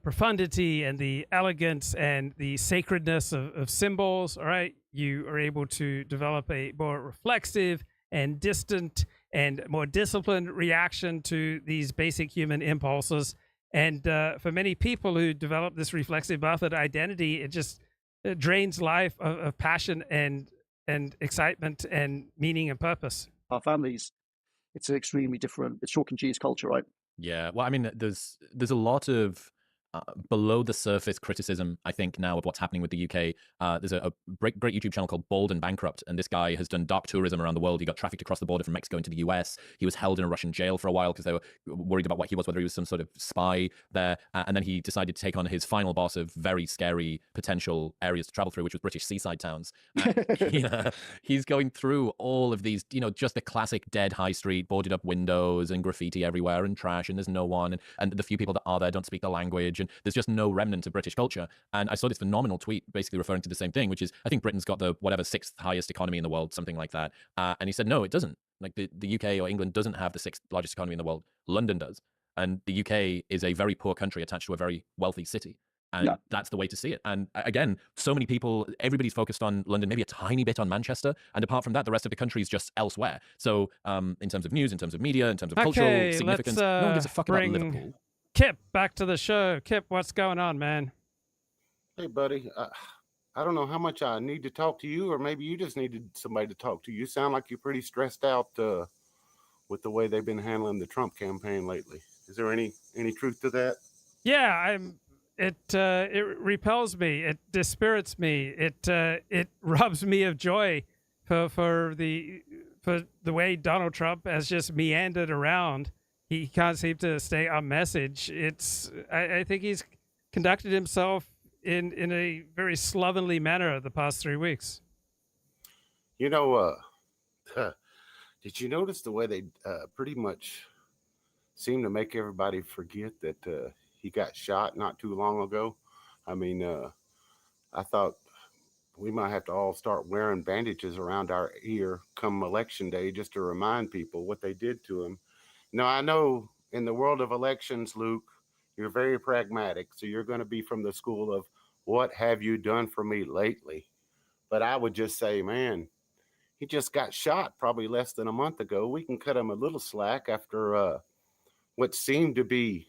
profundity and the elegance and the sacredness of symbols. All right, you are able to develop a more reflexive and distant and more disciplined reaction to these basic human impulses. And for many people who develop this reflexive Buffett identity, it drains life of passion and excitement and meaning and purpose. our families. It's an extremely different. It's chalk and cheese culture, right? Yeah, well, I mean, there's a lot of below the surface criticism, I think, now of what's happening with the UK. There's a great YouTube channel called Bold and Bankrupt, and this guy has done dark tourism around the world. He got trafficked across the border from Mexico into the US. He was held in a Russian jail for a while because they were worried about what he was, whether he was some sort of spy there. And then he decided to take on his final boss of very scary potential areas to travel through, which was British seaside towns. He's going through all of these, just the classic dead high street, boarded up windows and graffiti everywhere and trash, and there's no one. And the few people that are there don't speak the language. And there's just no remnant of British culture. And I saw this phenomenal tweet basically referring to the same thing, which is, I think Britain's got the sixth highest economy in the world, something like that. And he said, no, it doesn't. Like the UK or England doesn't have the sixth largest economy in the world. London does. And the UK is a very poor country attached to a very wealthy city. And that's the way to see it. And again, so many people, everybody's focused on London, maybe a tiny bit on Manchester. And apart from that, the rest of the country is just elsewhere. So in terms of news, in terms of media, in terms of cultural significance, no one gives a fuck about Liverpool. Kip, back to the show. Kip, what's going on, man? Hey, buddy. I don't know how much I need to talk to you, or maybe you just needed somebody to talk to. You sound like you're pretty stressed out with the way they've been handling the Trump campaign lately. Is there any truth to that? Yeah, it repels me. It dispirits me. It robs me of joy for the way Donald Trump has just meandered around. He can't seem to stay on message. I think he's conducted himself in a very slovenly manner the past 3 weeks. Did you notice the way they pretty much seem to make everybody forget that he got shot not too long ago? I mean, I thought we might have to all start wearing bandages around our ear come election day just to remind people what they did to him. Now, I know in the world of elections, Luke, you're very pragmatic. So you're going to be from the school of what have you done for me lately? But I would just say, man, he just got shot probably less than a month ago. We can cut him a little slack after what seemed to be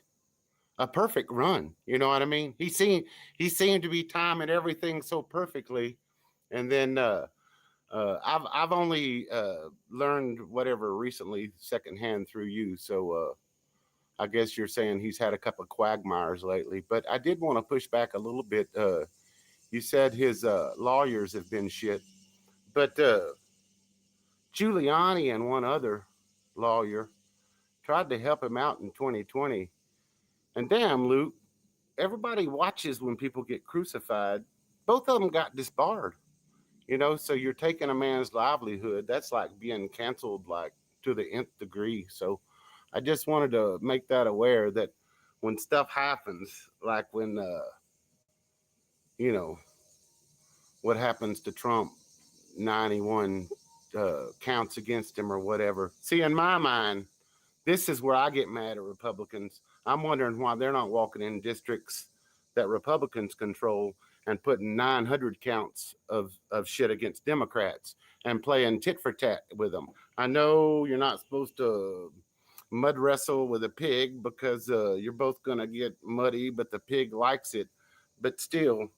a perfect run. You know what I mean? He seemed to be timing everything so perfectly. And then I've only learned whatever recently secondhand through you. So I guess you're saying he's had a couple of quagmires lately. But I did want to push back a little bit. You said his lawyers have been shit. But Giuliani and one other lawyer tried to help him out in 2020. And damn, Luke, everybody watches when people get crucified. Both of them got disbarred. So you're taking a man's livelihood. That's like being canceled, like to the nth degree. So I just wanted to make that aware that when stuff happens, like when, what happens to Trump, 91 counts against him or whatever. See, in my mind, this is where I get mad at Republicans. I'm wondering why they're not walking in districts that Republicans control and putting 900 counts of shit against Democrats and playing tit for tat with them. I know you're not supposed to mud wrestle with a pig because you're both going to get muddy, but the pig likes it. But still,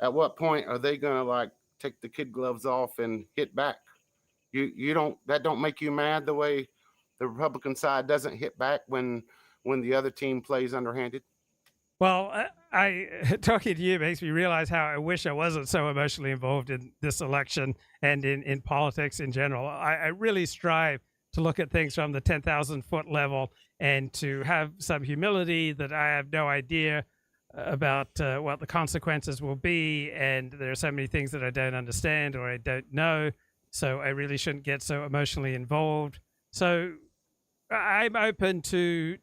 at what point are they going to take the kid gloves off and hit back? That don't make you mad the way the Republican side doesn't hit back when the other team plays underhanded? Well, I talking to you makes me realize how I wish I wasn't so emotionally involved in this election and in politics in general. I really strive to look at things from the 10,000 foot level and to have some humility that I have no idea about what the consequences will be. And there are so many things that I don't understand or I don't know. So I really shouldn't get so emotionally involved. So I'm open to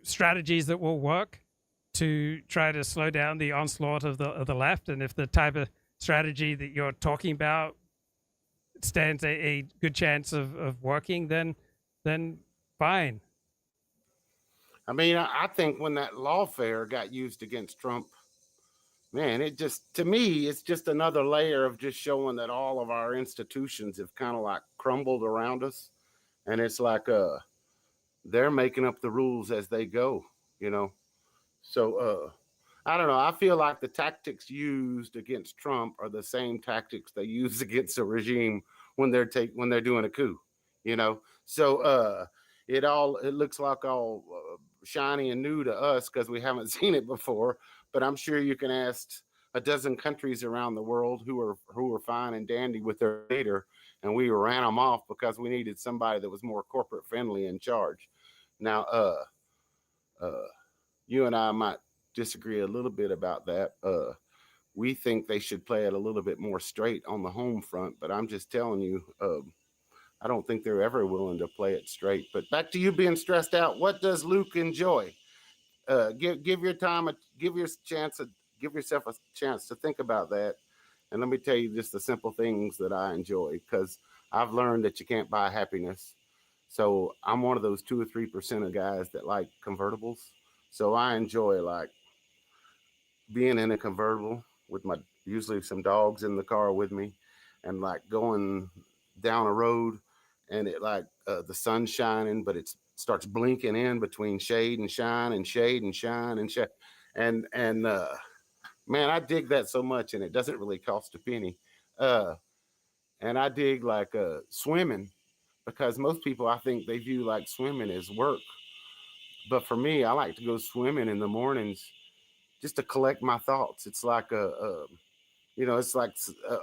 strategies that will work to try to slow down the onslaught of the left, and if the type of strategy that you're talking about stands a good chance of working, then fine. I mean, I think when that lawfare got used against Trump, man, it just, to me, it's just another layer of just showing that all of our institutions have kind of like crumbled around us. And it's like they're making up the rules as they go, you know. So I don't know. I feel like the tactics used against Trump are the same tactics they use against a regime when they're doing a coup, you know. So it looks like all shiny and new to us because we haven't seen it before. But I'm sure you can ask a dozen countries around the world who are fine and dandy with their leader, and we ran them off because we needed somebody that was more corporate friendly in charge. Now, you and I might disagree a little bit about that. We think they should play it a little bit more straight on the home front, but I'm just telling you, I don't think they're ever willing to play it straight. But back to you being stressed out. What does Luke enjoy? Give yourself a chance to think about that. And let me tell you just the simple things that I enjoy, because I've learned that you can't buy happiness. So I'm one of those 2 or 3% of guys that like convertibles. So I enjoy like being in a convertible with usually some dogs in the car with me, and like going down a road, and it like the sun's shining, but it starts blinking in between shade and shine and shade and shine and shade. And man, I dig that so much, and it doesn't really cost a penny. And I dig like swimming, because most people, I think they view like swimming as work. But for me, I like to go swimming in the mornings just to collect my thoughts. It's like it's like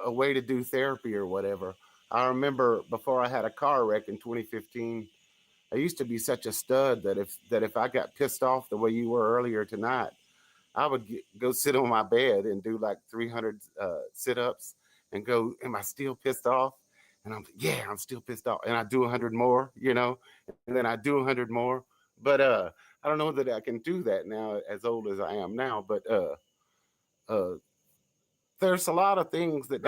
a way to do therapy or whatever. I remember before I had a car wreck in 2015, I used to be such a stud that if I got pissed off the way you were earlier tonight, I would go sit on my bed and do like 300 sit-ups and go, am I still pissed off? And I'm still pissed off. And I do 100 more, and then I do 100 more. But I don't know that I can do that now, as old as I am now. But there's a lot of things that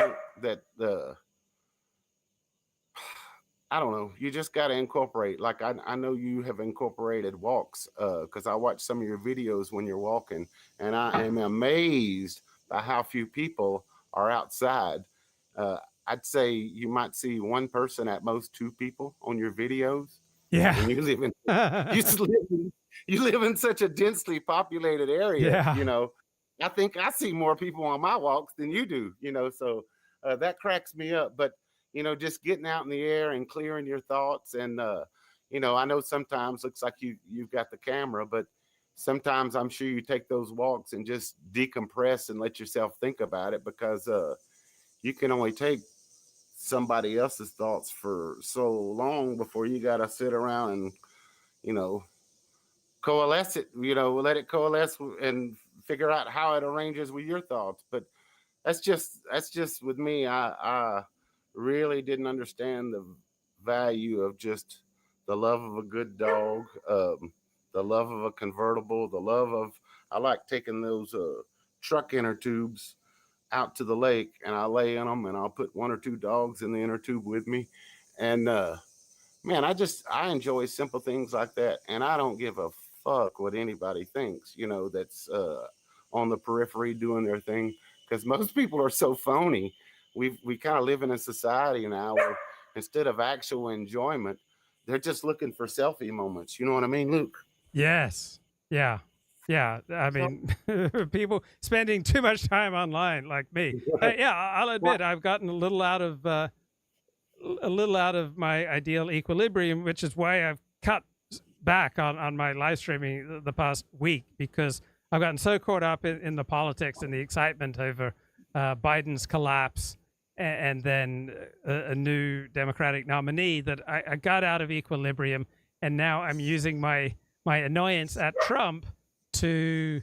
I don't know. You just got to incorporate. Like I know you have incorporated walks because I watch some of your videos when you're walking, and I am amazed by how few people are outside. I'd say you might see one person, at most 2 people on your videos. Yeah. And you live in such a densely populated area. Yeah. I think I see more people on my walks than you do, so that cracks me up. But just getting out in the air and clearing your thoughts. And, I know sometimes looks like you've got the camera, but sometimes I'm sure you take those walks and just decompress and let yourself think about it, because you can only take somebody else's thoughts for so long before you got to sit around and, coalesce it, let it coalesce and figure out how it arranges with your thoughts. But that's just with me. I really didn't understand the value of just the love of a good dog, the love of a convertible, I like taking those truck inner tubes out to the lake, and I lay in them, and I'll put 1 or 2 dogs in the inner tube with me. And man, I enjoy simple things like that. And I don't give a fuck what anybody thinks, that's on the periphery doing their thing, because most people are so phony. We kind of live in a society now where instead of actual enjoyment, they're just looking for selfie moments. You know what I mean, Luke? Yes. Yeah. Yeah. I mean, people spending too much time online like me. Yeah, I'll admit I've gotten a little out of my ideal equilibrium, which is why I've cut back on my live streaming the past week, because I've gotten so caught up in the politics and the excitement over Biden's collapse and then a new Democratic nominee that I got out of equilibrium, and now I'm using my annoyance at Trump to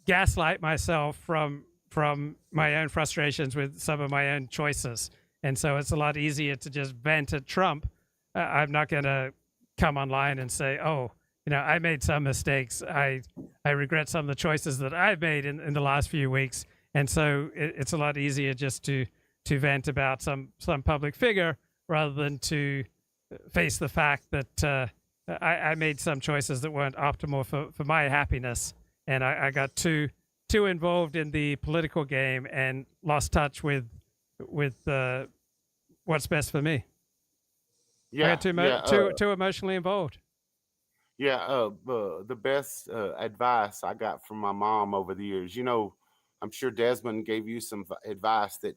gaslight myself from my own frustrations with some of my own choices. And so it's a lot easier to just vent at Trump. I'm not going to come online and say, "Oh, I made some mistakes. I regret some of the choices that I've made in the last few weeks." And so it's a lot easier just to vent about some public figure rather than to face the fact that I made some choices that weren't optimal for my happiness, and I got too involved in the political game and lost touch with what's best for me. I got too emotionally involved. The best advice I got from my mom over the years, I'm sure Desmond gave you some advice that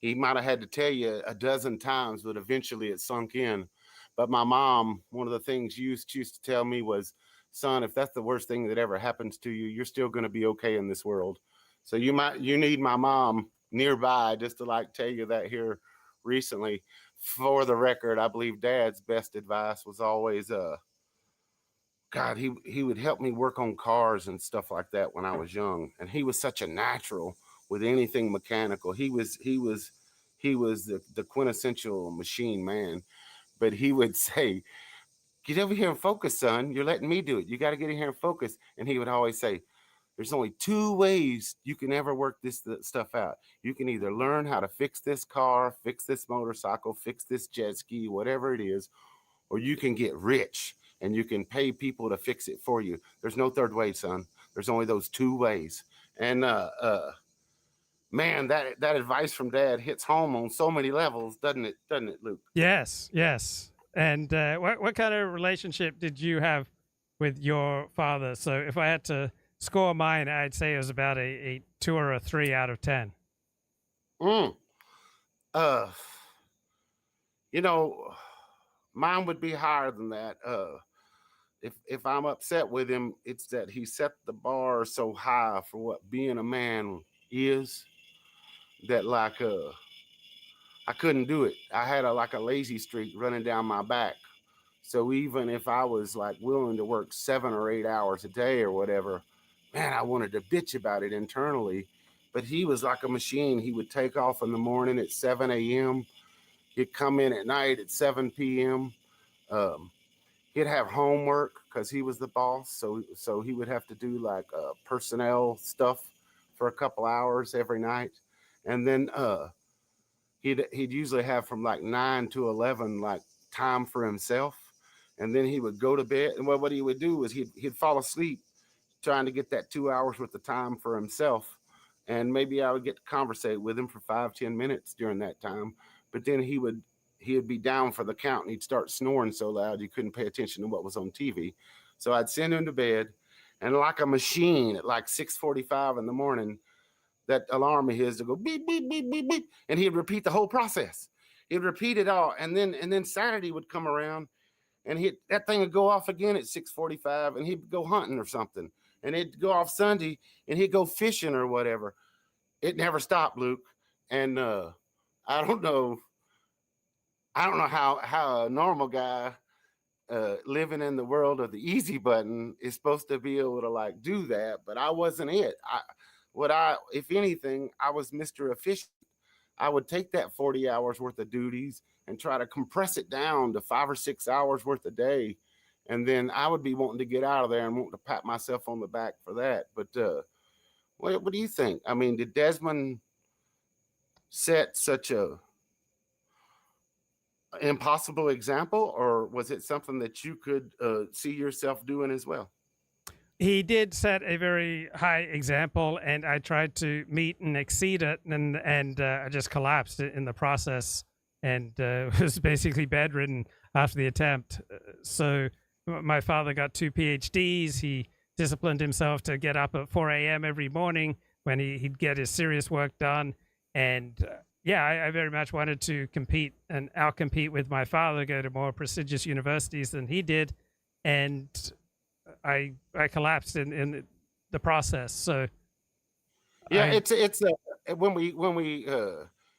he might have had to tell you a dozen times, but eventually it sunk in. But my mom, one of the things she used to tell me was, son, if that's the worst thing that ever happens to you, you're still going to be okay in this world. So you need my mom nearby just to like tell you that here recently. For the record, I believe Dad's best advice was always, God, he would help me work on cars and stuff like that when I was young. And he was such a natural with anything mechanical. He was the quintessential machine man. But he would say, get over here and focus, son. You're letting me do it. You got to get in here and focus. And he would always say, there's only two ways you can ever work this stuff out. You can either learn how to fix this car, fix this motorcycle, fix this jet ski, whatever it is, or you can get rich and you can pay people to fix it for you. There's no third way, son. There's only those two ways. And man, that advice from Dad hits home on so many levels, doesn't it, Luke? Yes. And what kind of relationship did you have with your father? So if I had to score mine, I'd say it was about a 2 or a 3 out of 10. Mine would be higher than that. If I'm upset with him, it's that he set the bar so high for what being a man is that I couldn't do it. I had a lazy streak running down my back. So even if I was like willing to work 7 or 8 hours a day or whatever, man, I wanted to bitch about it internally. But he was like a machine. He would take off in the morning at 7 a.m. He'd come in at night at 7 p.m. He'd have homework because he was the boss. So he would have to do personnel stuff for a couple hours every night. And then he'd usually have from 9 to 11 time for himself. And then he would go to bed. And what he would do is he'd fall asleep trying to get that 2 hours worth of time for himself. And maybe I would get to conversate with him for 5-10 minutes during that time. But then he'd be down for the count and he'd start snoring so loud you couldn't pay attention to what was on TV. So I'd send him to bed, and like a machine at 6:45 in the morning, that alarm of his to go beep, beep, beep, beep, beep. And he'd repeat the whole process. He'd repeat it all. And then Saturday would come around and that thing would go off again at 6:45 and he'd go hunting or something. And it'd go off Sunday and he'd go fishing or whatever. It never stopped, Luke. And I don't know how a normal guy living in the world of the easy button is supposed to be able to do that, but I wasn't it. If anything, I was Mr. Efficient. I would take that 40 hours worth of duties and try to compress it down to 5 or 6 hours worth a day. And then I would be wanting to get out of there and wanting to pat myself on the back for that. But what do you think? I mean, did Desmond set such a impossible example, or was it something that you could see yourself doing as well? He did set a very high example, and I tried to meet and exceed it, and I just collapsed in the process and was basically bedridden after the attempt. So my father got 2 PhDs. He disciplined himself to get up at 4 a.m. every morning when he'd get his serious work done. And I very much wanted to compete and outcompete with my father, go to more prestigious universities than he did. And I collapsed in the process. So it's when we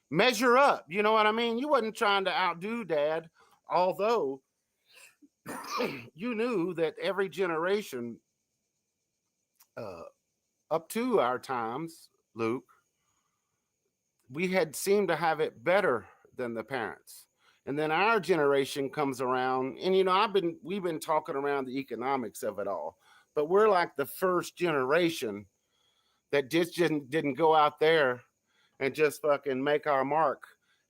measure up, you know what I mean? You wasn't trying to outdo Dad, although you knew that every generation up to our times, Luke, we had seemed to have it better than the parents. And then our generation comes around, and we've been talking around the economics of it all, but we're like the first generation that just didn't go out there and just fucking make our mark.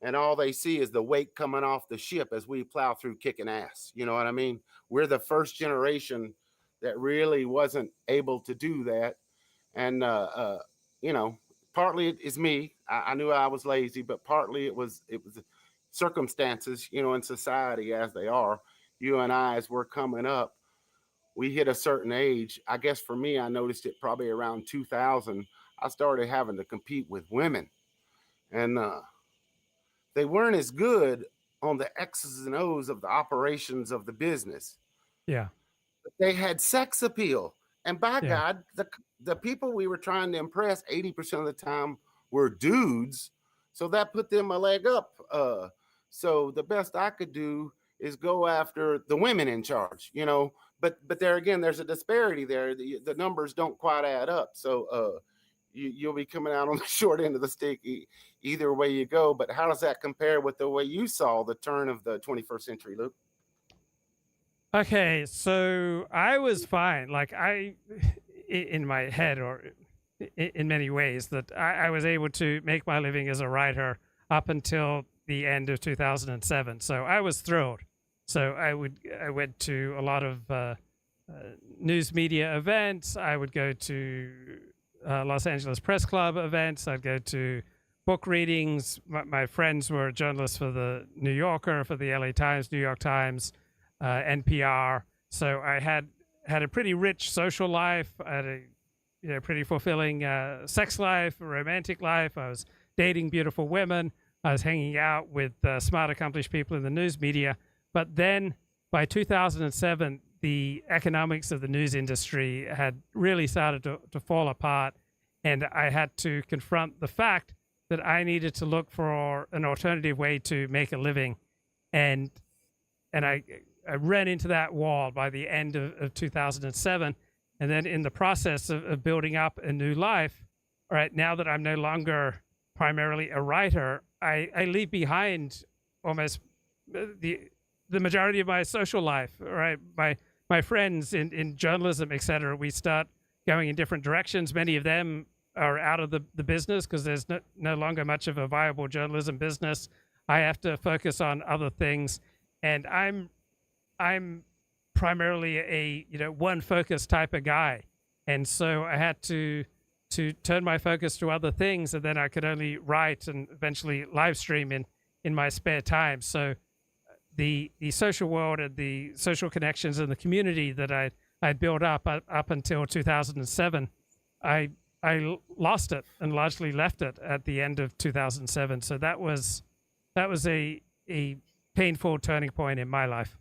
And all they see is the weight coming off the ship as we plow through kicking ass. You know what I mean? We're the first generation that really wasn't able to do that. And, partly it's me. I knew I was lazy, but partly it was circumstances, in society as they are. You and I, as we're coming up, we hit a certain age. I guess for me, I noticed it probably around 2000. I started having to compete with women, and they weren't as good on the X's and O's of the operations of the business. Yeah. But they had sex appeal. And by Yeah. God, the people we were trying to impress 80% of the time were dudes. So that put them a leg up. So the best I could do is go after the women in charge, but there again, there's a disparity there. The numbers don't quite add up. So you'll be coming out on the short end of the stick either way you go. But how does that compare with the way you saw the turn of the 21st century, Luke? Okay, so I was fine. Like in my head, or in many ways, that I was able to make my living as a writer up until the end of 2007. So I was thrilled. So I went to a lot of news media events. I would go to Los Angeles Press Club events. I'd go to book readings. My friends were journalists for the New Yorker, for the LA Times, New York Times, NPR. So I had a pretty rich social life. I had a pretty fulfilling sex life, romantic life. I was dating beautiful women. I was hanging out with smart, accomplished people in the news media. But then by 2007, the economics of the news industry had really started to fall apart. And I had to confront the fact that I needed to look for an alternative way to make a living. And I ran into that wall by the end of 2007. And then in the process of building up a new life, all right, now that I'm no longer primarily a writer, I leave behind almost the majority of my social life, right? My friends in journalism, et cetera, we start going in different directions. Many of them are out of the business because there's no longer much of a viable journalism business. I have to focus on other things. And I'm primarily a one focus type of guy. And so I had to turn my focus to other things, and then I could only write and eventually live stream in my spare time. So the social world and the social connections and the community that I built up until 2007, I lost it and largely left it at the end of 2007. So that was a painful turning point in my life.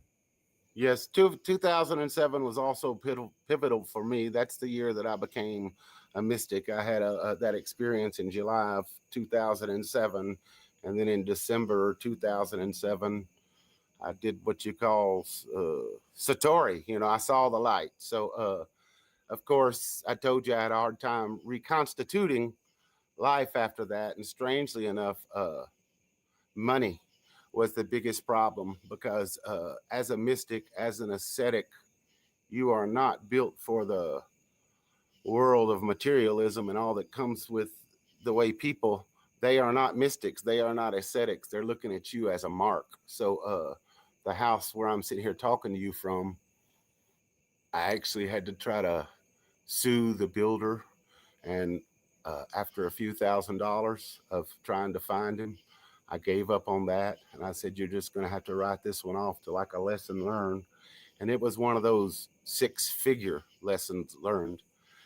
Yes, 2007 was also pivotal for me. That's the year that I became a mystic. I had that experience in July of 2007, and then in December 2007, I did what you call Satori. I saw the light. So, of course, I told you I had a hard time reconstituting life after that, and strangely enough, money was the biggest problem because as a mystic, as an ascetic, you are not built for the world of materialism and all that comes with the way people, they are not mystics. They are not ascetics. They're looking at you as a mark. So the house where I'm sitting here talking to you from, I actually had to try to sue the builder. And after a few $1,000s of trying to find him, I gave up on that. And I said, you're just going to have to write this one off to like a lesson learned. And it was one of those 6-figure lessons learned.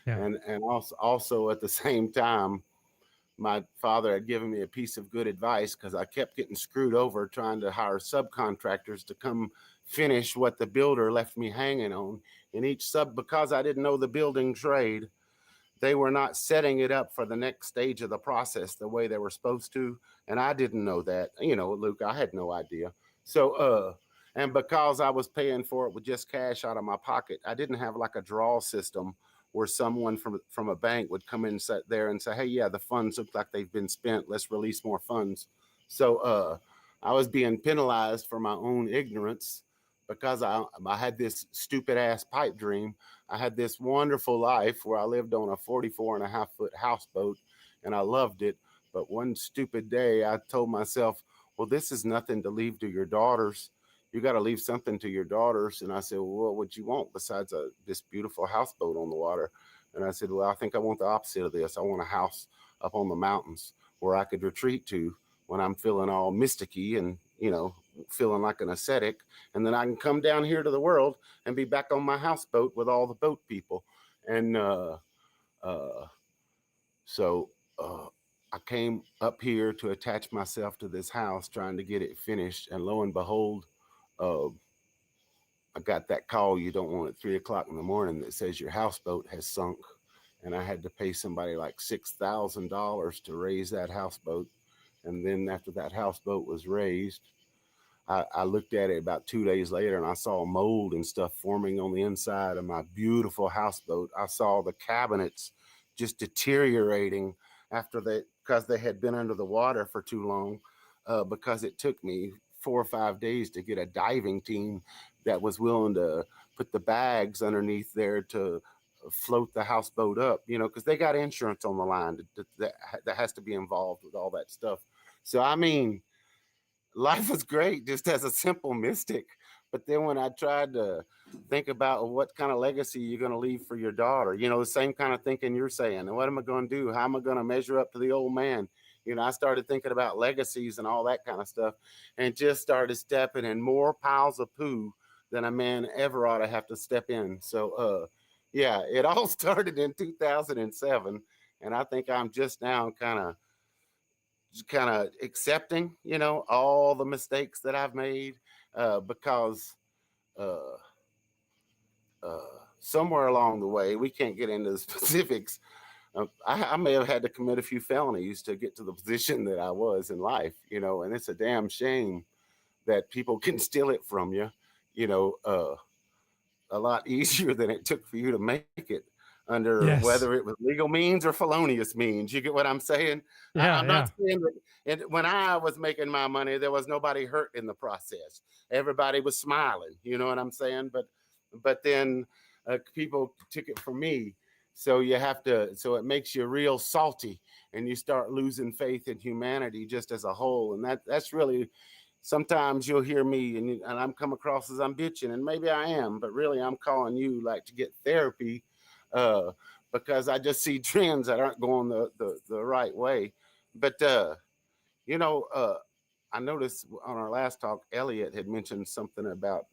Yeah. And also at the same time, my father had given me a piece of good advice because I kept getting screwed over trying to hire subcontractors to come finish what the builder left me hanging on. And because I didn't know the building trade, they were not setting it up for the next stage of the process the way they were supposed to. And I didn't know that, Luke, I had no idea. So, and because I was paying for it with just cash out of my pocket, I didn't have like a draw system where someone from a bank would come in and sit there and say, hey, yeah, the funds look like they've been spent. Let's release more funds. So I was being penalized for my own ignorance because I had this stupid ass pipe dream. I had this wonderful life where I lived on a 44.5-foot houseboat and I loved it. But one stupid day I told myself, well, this is nothing to leave to your daughters. You got to leave something to your daughters. And I said, well, what would you want besides this beautiful houseboat on the water? And I said, well, I think I want the opposite of this. I want a house up on the mountains where I could retreat to when I'm feeling all mysticky and, feeling like an ascetic. And then I can come down here to the world and be back on my houseboat with all the boat people. And so I came up here to attach myself to this house, trying to get it finished. And lo and behold, I got that call you don't want at 3 o'clock in the morning that says your houseboat has sunk. And I had to pay somebody like $6,000 to raise that houseboat. And then after that houseboat was raised, I looked at it about 2 days later and I saw mold and stuff forming on the inside of my beautiful houseboat. I saw the cabinets just deteriorating because they had been under the water for too long, because it took me 4 or 5 days to get a diving team that was willing to put the bags underneath there to float the houseboat up, because they got insurance on the line that has to be involved with all that stuff. So, I mean, life was great just as a simple mystic. But then when I tried to think about what kind of legacy you're going to leave for your daughter, the same kind of thinking you're saying, and what am I going to do? How am I going to measure up to the old man? I started thinking about legacies and all that kind of stuff, and just started stepping in more piles of poo than a man ever ought to have to step in. So, yeah, it all started in 2007. And I think I'm just now kind of accepting, all the mistakes that I've made, because somewhere along the way, we can't get into the specifics. I may have had to commit a few felonies to get to the position that I was in life, and it's a damn shame that people can steal it from you, a lot easier than it took for you to make it under whether it was legal means or felonious means. You get what I'm saying? I'm not saying that when I was making my money, there was nobody hurt in the process. Everybody was smiling. You know what I'm saying? But then people took it from me. So so it makes you real salty and you start losing faith in humanity just as a whole. And that's really, sometimes you'll hear me and I'm come across as I'm bitching, and maybe I am, but really I'm calling you to get therapy, because I just see trends that aren't going the right way. But, I noticed on our last talk, Elliot had mentioned something about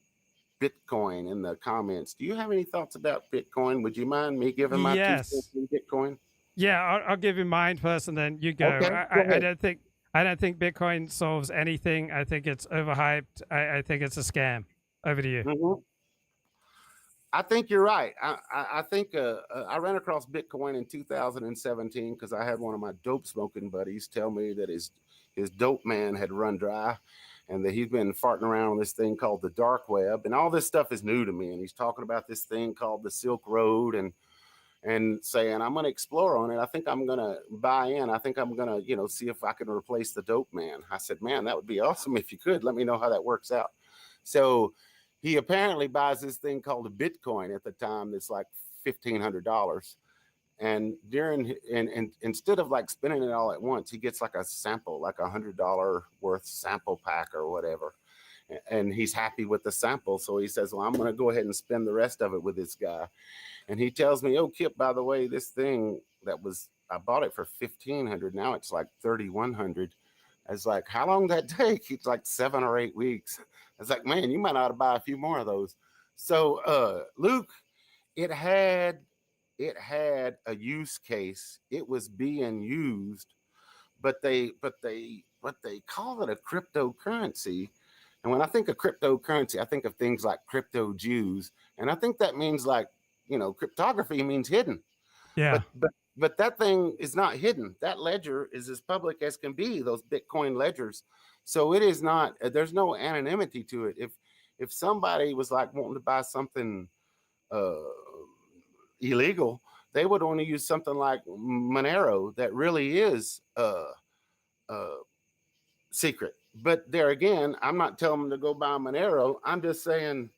Bitcoin in the comments. Do you have any thoughts about Bitcoin? Would you mind me giving my 2 cents on Bitcoin? Yeah, I'll give you mine first, and then you go. Okay, I don't think Bitcoin solves anything. I think it's overhyped. I think it's a scam. Over to you. Mm-hmm. I think you're right. I think I ran across Bitcoin in 2017 because I had one of my dope smoking buddies tell me that his dope man had run dry, and that he's been farting around on this thing called the dark web, and all this stuff is new to me. And he's talking about this thing called the Silk Road, and saying, I'm going to explore on it. I think I'm going to buy in. I think I'm going to, see if I can replace the dope man. I said, man, that would be awesome if you could. Let me know how that works out. So he apparently buys this thing called a Bitcoin at the time that's like $1,500. And instead of spending it all at once, he gets a sample, like $100 worth sample pack or whatever. And he's happy with the sample. So he says, well, I'm going to go ahead and spend the rest of it with this guy. And he tells me, oh, Kip, by the way, this thing I bought it for $1,500. Now it's like $3,100. I was like, how long did that take? It's like 7 or 8 weeks. I was like, man, you might ought to buy a few more of those. So, Luke, it had a use case. It was being used, but they call it a cryptocurrency. And when I think of cryptocurrency, I think of things like crypto Jews. And I think that means cryptography means hidden. Yeah. But that thing is not hidden. That ledger is as public as can be, those Bitcoin ledgers. So it is not, there's no anonymity to it. If somebody was wanting to buy something illegal, they would only use something like Monero that really is secret. But there again, I'm not telling them to go buy Monero. I'm just saying,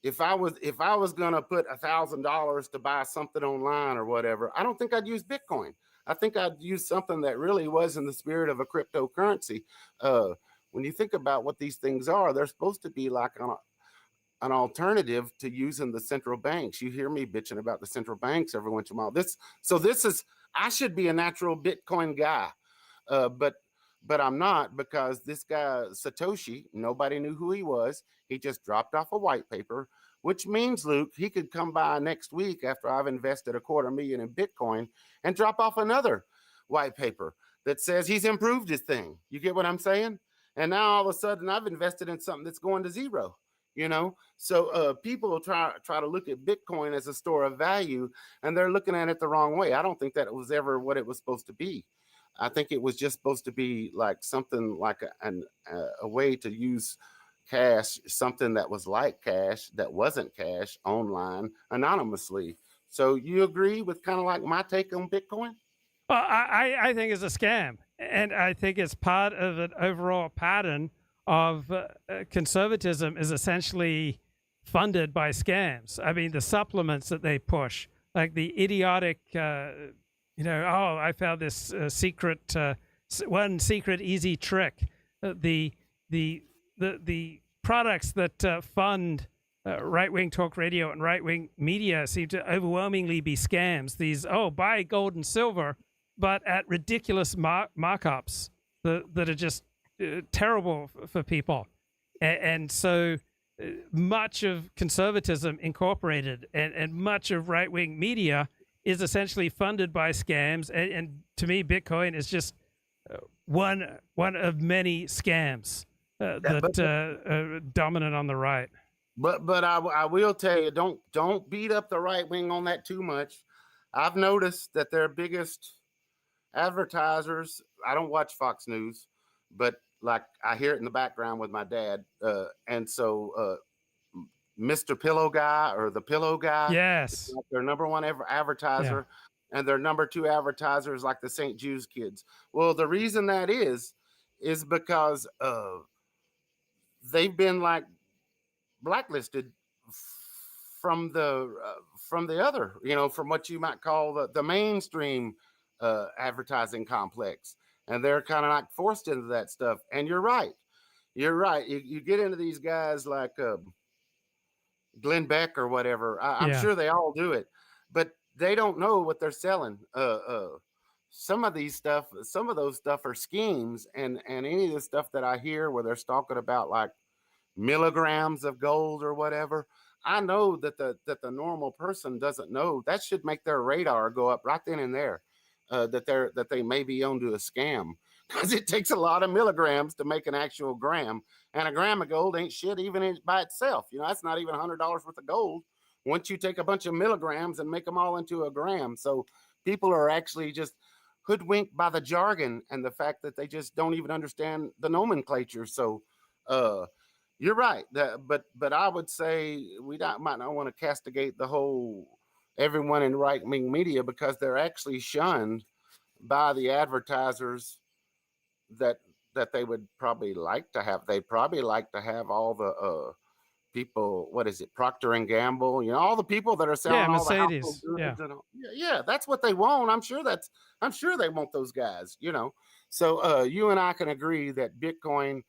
if I was gonna put $1,000 to buy something online or whatever, I don't think I'd use Bitcoin. I think I'd use something that really was in the spirit of a cryptocurrency. When you think about what these things are, they're supposed to be like an alternative to using the central banks. You hear me bitching about the central banks every once in a while. I should be a natural Bitcoin guy, but I'm not, because this guy Satoshi, nobody knew who he was. He just dropped off a white paper, which means, Luke, he could come by next week after I've invested $250,000 in Bitcoin and drop off another white paper that says he's improved his thing. You get what I'm saying? And now all of a sudden I've invested in something that's going to zero. So people will try to look at Bitcoin as a store of value, and they're looking at it the wrong way. I don't think that it was ever what it was supposed to be. I think it was just supposed to be like something like a way to use cash, something that was like cash, that wasn't cash, online, anonymously. So you agree with kind of like my take on Bitcoin? Well, I think it's a scam, and I think it's part of an overall pattern of conservatism is essentially funded by scams. I mean, the supplements that they push, like the idiotic, I found this one secret easy trick. The products that fund right-wing talk radio and right-wing media seem to overwhelmingly be scams. These, buy gold and silver, but at ridiculous markups that are just terrible for people. And so much of conservatism incorporated and much of right-wing media is essentially funded by scams. And to me, Bitcoin is just one of many scams that are dominant on the right. But I will tell you, don't beat up the right wing on that too much. I've noticed that their biggest advertisers, I don't watch Fox News, but like I hear it in the background with my dad. And so Mr. Pillow Guy or the Pillow Guy, yes, like their number one advertiser, and their number two advertiser is like the St. Jude's kids. Well, the reason that is because they've been like blacklisted from the other, from what you might call the mainstream advertising complex, and they're kind of like forced into that stuff. And you're right. You get into these guys like Glenn Beck or whatever. I'm sure they all do it, but they don't know what they're selling. Some of those stuff are schemes, and any of the stuff that I hear where they're talking about like milligrams of gold or whatever, I know that the normal person doesn't know. That should make their radar go up right then and there, that they may be onto a scam, because it takes a lot of milligrams to make an actual gram, and a gram of gold ain't shit even by itself. That's not even $100 worth of gold once you take a bunch of milligrams and make them all into a gram. So people are actually just hoodwinked by the jargon and the fact that they just don't even understand the nomenclature. So you're right. But I would say we might not want to castigate everyone in right-wing media, because they're actually shunned by the advertisers that they would probably like to have. They'd probably like to have all the people, what is it, Procter and Gamble, all the people that are selling all Mercedes. the household goods. Yeah, that's what they want. I'm sure they want those guys, So you and I can agree that Bitcoin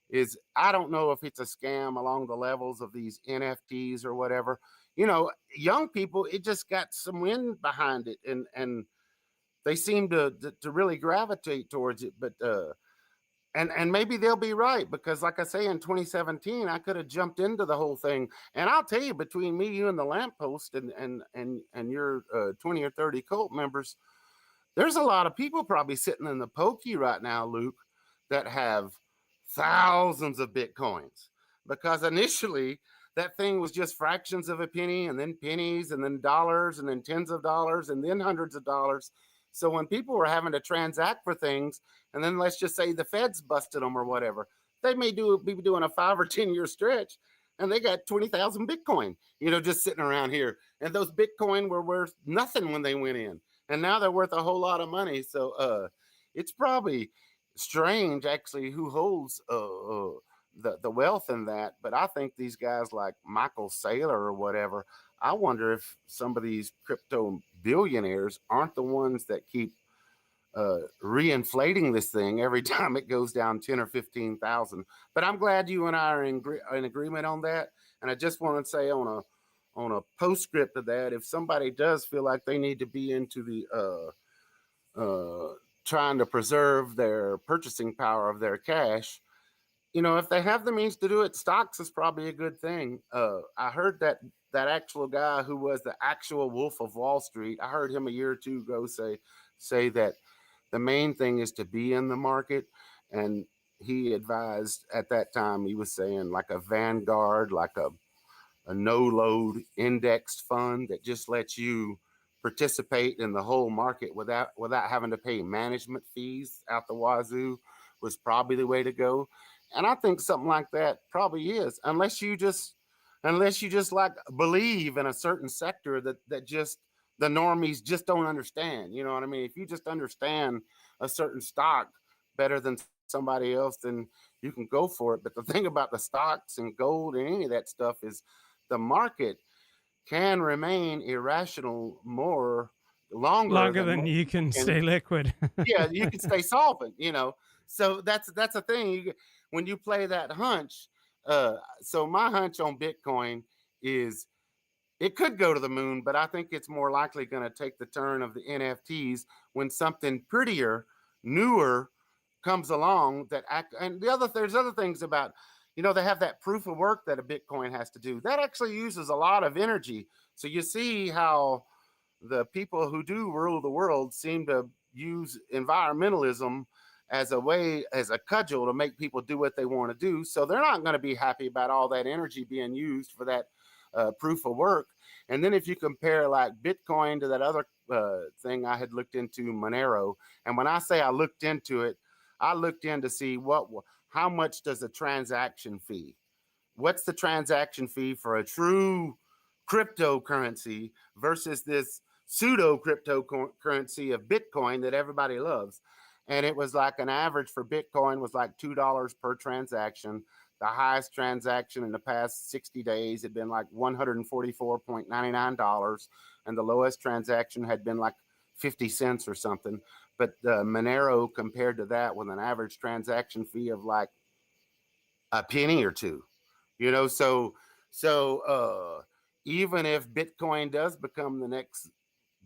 is, I don't know if it's a scam along the levels of these NFTs or whatever. Young people, it just got some wind behind it, and they seem to really gravitate towards it. But and maybe they'll be right, because like I say, in 2017, I could have jumped into the whole thing. And I'll tell you, between me, you, and the lamppost, and your 20 or 30 cult members, there's a lot of people probably sitting in the pokey right now, Luke, that have thousands of Bitcoins, because initially that thing was just fractions of a penny, and then pennies, and then dollars, and then tens of dollars, and then hundreds of dollars. So when people were having to transact for things, and then let's just say the feds busted them or whatever, they may be doing a 5 or 10 year stretch, and they got 20,000 Bitcoin, just sitting around here. And those Bitcoin were worth nothing when they went in, and now they're worth a whole lot of money. So it's probably, strange, actually, who holds the wealth in that. But I think these guys like Michael Saylor or whatever, I wonder if some of these crypto billionaires aren't the ones that keep reinflating this thing every time it goes down 10 or 15,000. But I'm glad you and I are in agreement on that. And I just want to say on a postscript of that, if somebody does feel like they need to be into the trying to preserve their purchasing power of their cash, if they have the means to do it, stocks is probably a good thing. I heard that actual guy who was the actual Wolf of Wall Street, I heard him a year or two ago say that the main thing is to be in the market. And he advised at that time, he was saying like a Vanguard, like a no-load indexed fund that just lets you participate in the whole market without having to pay management fees out the wazoo was probably the way to go. And I think something like that probably is, unless you just like believe in a certain sector that just the normies just don't understand. You know what I mean? If you just understand a certain stock better than somebody else, then you can go for it. But the thing about the stocks and gold and any of that stuff is the market can remain irrational longer than you can stay liquid. Yeah, you can stay solvent, So that's a thing. When you play that hunch, so my hunch on Bitcoin is it could go to the moon, but I think it's more likely going to take the turn of the NFTs when something prettier, newer comes along and there's other things about, they have that proof of work that a Bitcoin has to do. That actually uses a lot of energy. So you see how the people who do rule the world seem to use environmentalism as a cudgel to make people do what they want to do. So they're not going to be happy about all that energy being used for that proof of work. And then if you compare like Bitcoin to that other thing I had looked into, Monero, and when I say I looked into it, I looked in to see how much does a transaction fee? What's the transaction fee for a true cryptocurrency versus this pseudo cryptocurrency of Bitcoin that everybody loves? And it was like an average for Bitcoin was like $2 per transaction. The highest transaction in the past 60 days had been like $144.99, and the lowest transaction had been like 50 cents or something. But Monero compared to that with an average transaction fee of like a penny or two, so even if Bitcoin does become the next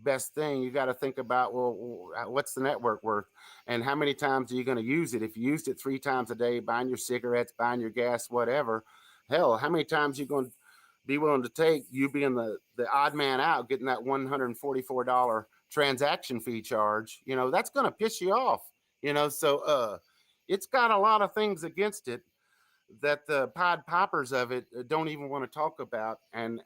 best thing, you got to think about, well, what's the network worth and how many times are you going to use it? If you used it 3 times a day, buying your cigarettes, buying your gas, whatever, hell, how many times are you going to be willing to take you being the odd man out, getting that $144 transaction fee charge? That's going to piss you off, so it's got a lot of things against it that the Pied Poppers of it don't even want to talk about. And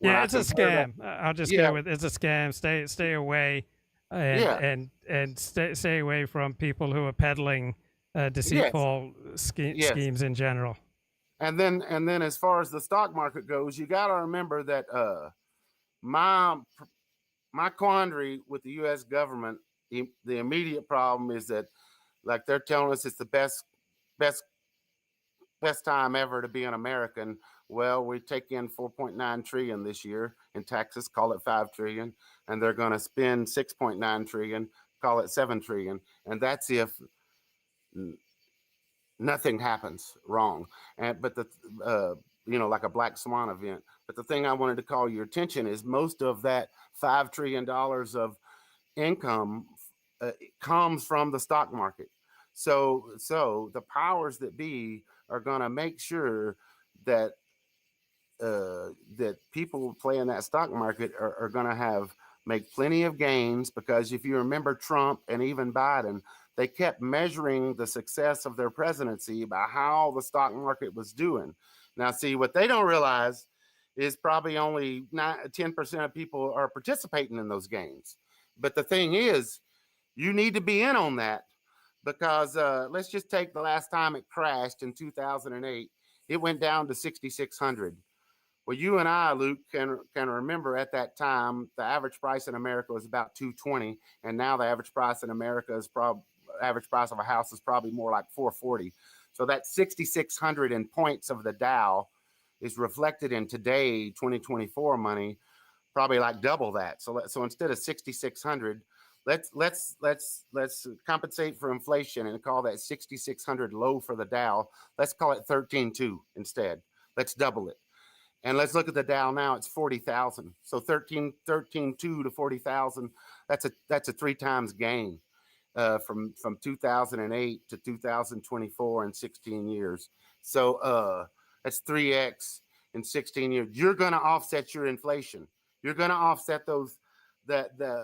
yeah, it's a scam. I'll just go with it's a scam. Stay away, and stay away from people who are peddling deceitful schemes in general. And then as far as the stock market goes, you got to remember that my quandary with the U.S. government, the immediate problem is that, like, they're telling us it's the best time ever to be an American. Well, we take in 4.9 trillion this year in taxes, call it 5 trillion, and they're going to spend 6.9 trillion, call it 7 trillion, and that's if nothing happens wrong. But like a black swan event. But the thing I wanted to call your attention is most of that $5 trillion of income comes from the stock market. So the powers that be are going to make sure that that people playing that stock market are going to make plenty of gains, because if you remember Trump and even Biden, they kept measuring the success of their presidency by how the stock market was doing. Now, see, what they don't realize is probably only 10% of people are participating in those gains. But the thing is, you need to be in on that, because let's just take the last time it crashed in 2008. It went down to 6,600. Well, you and I, Luke, can remember at that time, the average price in America was about 220, and now the average price in America is probably average price of a house is probably more like 440. So that 6,600 in points of the Dow is reflected in today 2024 money, probably like double that. So instead of 6,600, let's compensate for inflation and call that 6,600 low for the Dow. Let's call it 13.2 instead. Let's double it. And let's look at the Dow now. It's 40,000. So 13.2 to 40,000. That's a 3 times gain from 2008 to 2024 in 16 years. So that's 3x in 16 years. You're going to offset your inflation. You're going to offset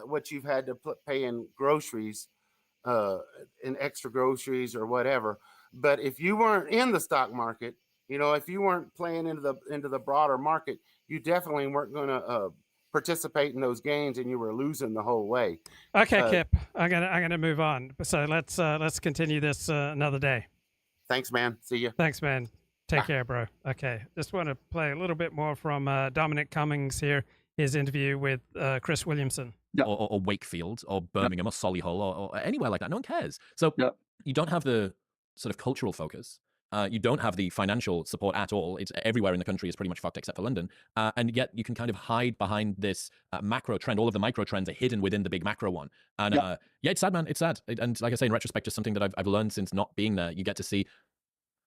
what you've had to pay in groceries, in extra groceries or whatever. But if you weren't in the stock market, if you weren't playing into the broader market, you definitely weren't going to participate in those gains, and you were losing the whole way. Okay, Kip, I'm gonna move on. So let's continue this another day. Thanks, man. See you. Thanks, man. Take care, bro. Okay, just want to play a little bit more from Dominic Cummings here. His interview with Chris Williamson. Or Wakefield or Birmingham or Solihull or anywhere like that. No one cares. So you don't have the sort of cultural focus. You don't have the financial support at all. It's everywhere in the country is pretty much fucked except for London. And yet you can kind of hide behind this macro trend. All of the micro trends are hidden within the big macro one. And it's sad, man. It's sad. And like I say, in retrospect, just something that I've learned since not being there. You get to see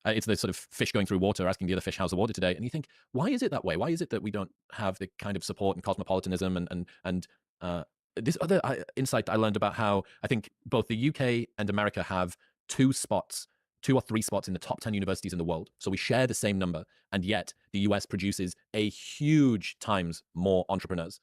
it's the sort of fish going through water, asking the other fish, how's the water today? And you think, why is it that way? Why is it that we don't have the kind of support and cosmopolitanism and this other insight I learned about how I think both the UK and America have 2 or 3 spots in the top 10 universities in the world. So we share the same number, and yet the US produces a huge times more entrepreneurs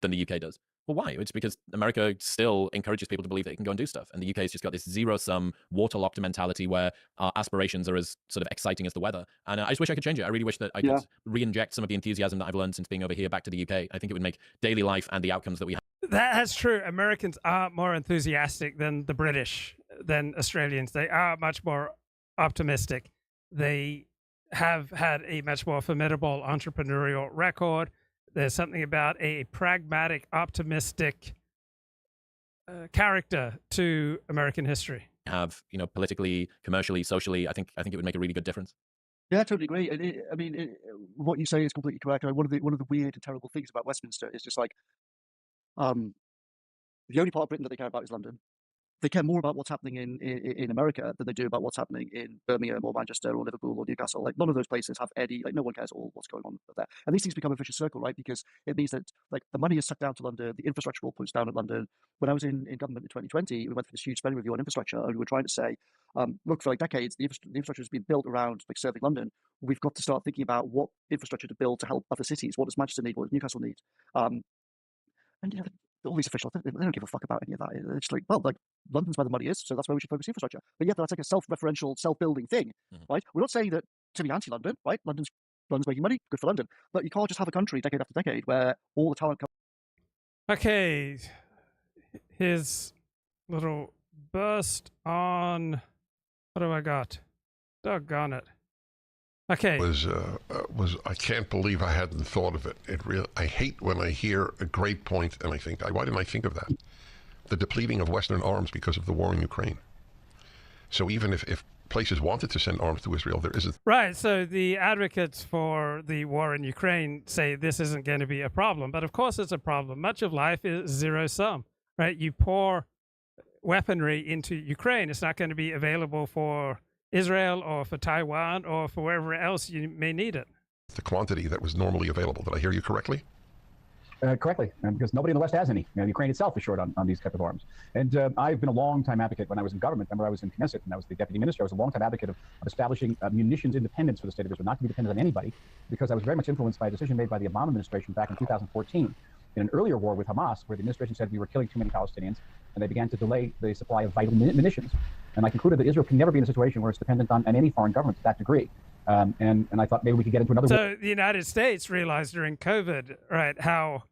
than the UK does. Well, why? It's because America still encourages people to believe they can go and do stuff. And the UK's just got this zero-sum, waterlocked mentality where our aspirations are as sort of exciting as the weather. And I just wish I could change it. I really wish that I could re-inject some of the enthusiasm that I've learned since being over here back to the UK. I think it would make daily life and the outcomes that we have. That's true. Americans are more enthusiastic than the British, than Australians. They are much more optimistic. They have had a much more formidable entrepreneurial record. There's something about a pragmatic, optimistic character to American history. Have, politically, commercially, socially, I think it would make a really good difference. Yeah, I totally agree. And what you say is completely correct. One of the weird and terrible things about Westminster is just like, the only part of Britain that they care about is London. They care more about what's happening in America than they do about what's happening in Birmingham or Manchester or Liverpool or Newcastle. Like, none of those places have any, no one cares at all what's going on there. And these things become a vicious circle, right? Because it means that, the money is sucked down to London, the infrastructure all points down at London. When I was in government in 2020, we went through this huge spending review on infrastructure, and we were trying to say, look, for decades, the infrastructure has been built around serving London. We've got to start thinking about what infrastructure to build to help other cities. What does Manchester need? What does Newcastle need? And all these officials, they don't give a fuck about any of that. It's like, London's where the money is, so that's where we should focus infrastructure. But yet that's like a self-referential, self-building thing, right? We're not saying that to be anti-London, right? London's making money, good for London. But you can't just have a country decade after decade where all the talent comes. Okay, his little burst on, what do I got? Doggone it. Okay. Was I can't believe I hadn't thought of it. I hate when I hear a great point and I think, why didn't I think of that? The depleting of Western arms because of the war in Ukraine. So even if places wanted to send arms to Israel, there isn't. Right. So the advocates for the war in Ukraine say this isn't going to be a problem, but of course it's a problem. Much of life is zero sum, right? You pour weaponry into Ukraine, it's not going to be available for Israel or for Taiwan or for wherever else you may need it. The quantity that was normally available. Did I hear you correctly? Correctly, because nobody in the West has any. Ukraine itself is short on these type of arms. And I've been a long-time advocate when I was in government. Remember, I was in Knesset and I was the deputy minister. I was a long-time advocate of establishing munitions independence for the state of Israel, not to be dependent on anybody, because I was very much influenced by a decision made by the Obama administration back in 2014 in an earlier war with Hamas, where the administration said we were killing too many Palestinians, and they began to delay the supply of vital munitions. And I concluded that Israel can never be in a situation where it's dependent on any foreign government to that degree. And I thought maybe we could get into another. So the United States realized during COVID, right, how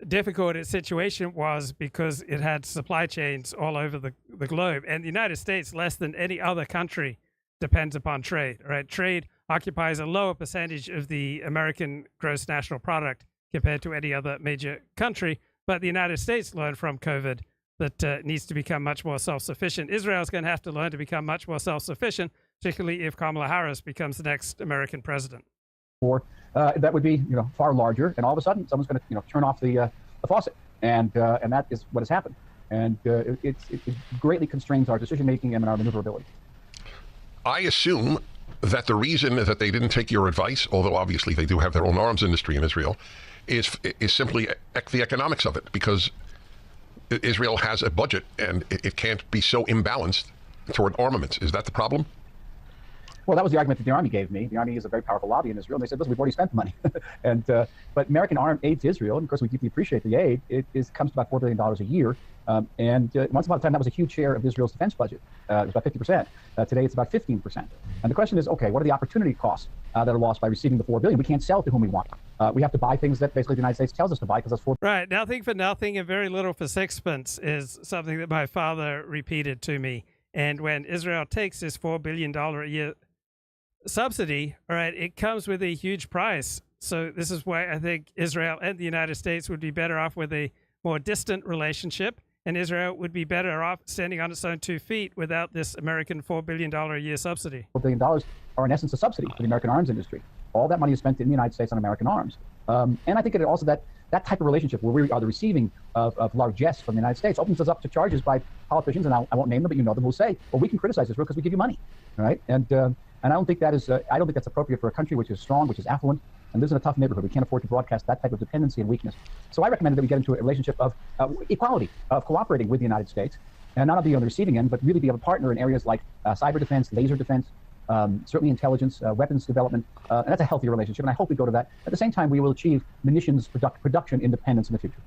difficult its situation was because it had supply chains all over the globe. And the United States, less than any other country, depends upon trade, right? Trade occupies a lower percentage of the American gross national product compared to any other major country. But the United States learned from COVID that needs to become much more self-sufficient. Israel's going to have to learn to become much more self-sufficient, particularly if Kamala Harris becomes the next American president. Or that would be, far larger, and all of a sudden someone's going to, turn off the faucet, and that is what has happened. And it greatly constrains our decision-making and our maneuverability. I assume that the reason that they didn't take your advice, although obviously they do have their own arms industry in Israel, is simply the economics of it, because Israel has a budget and it can't be so imbalanced toward armaments. Is that the problem? Well, that was the argument that the Army gave me. The Army is a very powerful lobby in Israel. And they said, listen, we've already spent the money. But American aid to Israel, and of course we deeply appreciate the aid, comes to about $4 billion a year. Once upon a time, that was a huge share of Israel's defense budget. It was about 50%. Today, it's about 15%. And the question is, okay, what are the opportunity costs that are lost by receiving the $4 billion? We can't sell it to whom we want. We have to buy things that basically the United States tells us to buy because that's $4 billion. Right. Nothing for nothing and very little for sixpence is something that my father repeated to me. And when Israel takes this $4 billion a year subsidy, all right, it comes with a huge price. So this is why I think Israel and the United States would be better off with a more distant relationship, and Israel would be better off standing on its own 2 feet without this American $4 billion a year subsidy. $4 billion are in essence a subsidy for the American arms industry. All that money is spent in the United States on American arms. And I think it also that type of relationship where we are the receiving of largesse from the United States opens us up to charges by politicians, and I won't name them, but you know them, who say, well, we can criticize Israel because we give you money, right? And I don't think that is I don't think that's appropriate for a country which is strong, which is affluent, and lives in a tough neighborhood. We can't afford to broadcast that type of dependency and weakness. So I recommend that we get into a relationship of equality, of cooperating with the United States, and not be on the receiving end, but really be a partner in areas like cyber defense, laser defense, certainly intelligence, weapons development, and that's a healthy relationship, and I hope we go to that. At the same time, we will achieve munitions production independence in the future.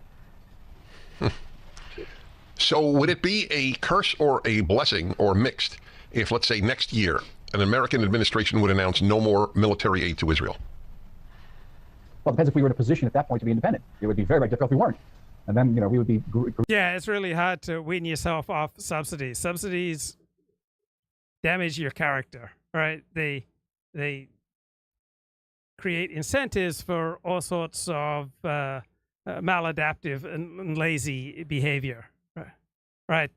So would it be a curse or a blessing or mixed if, let's say, next year an American administration would announce no more military aid to Israel? Well, it depends if we were in a position at that point to be independent. It would be very, very difficult if we weren't. And then, we would be... Yeah, it's really hard to wean yourself off subsidies. Subsidies damage your character, right? They create incentives for all sorts of maladaptive and lazy behavior, right?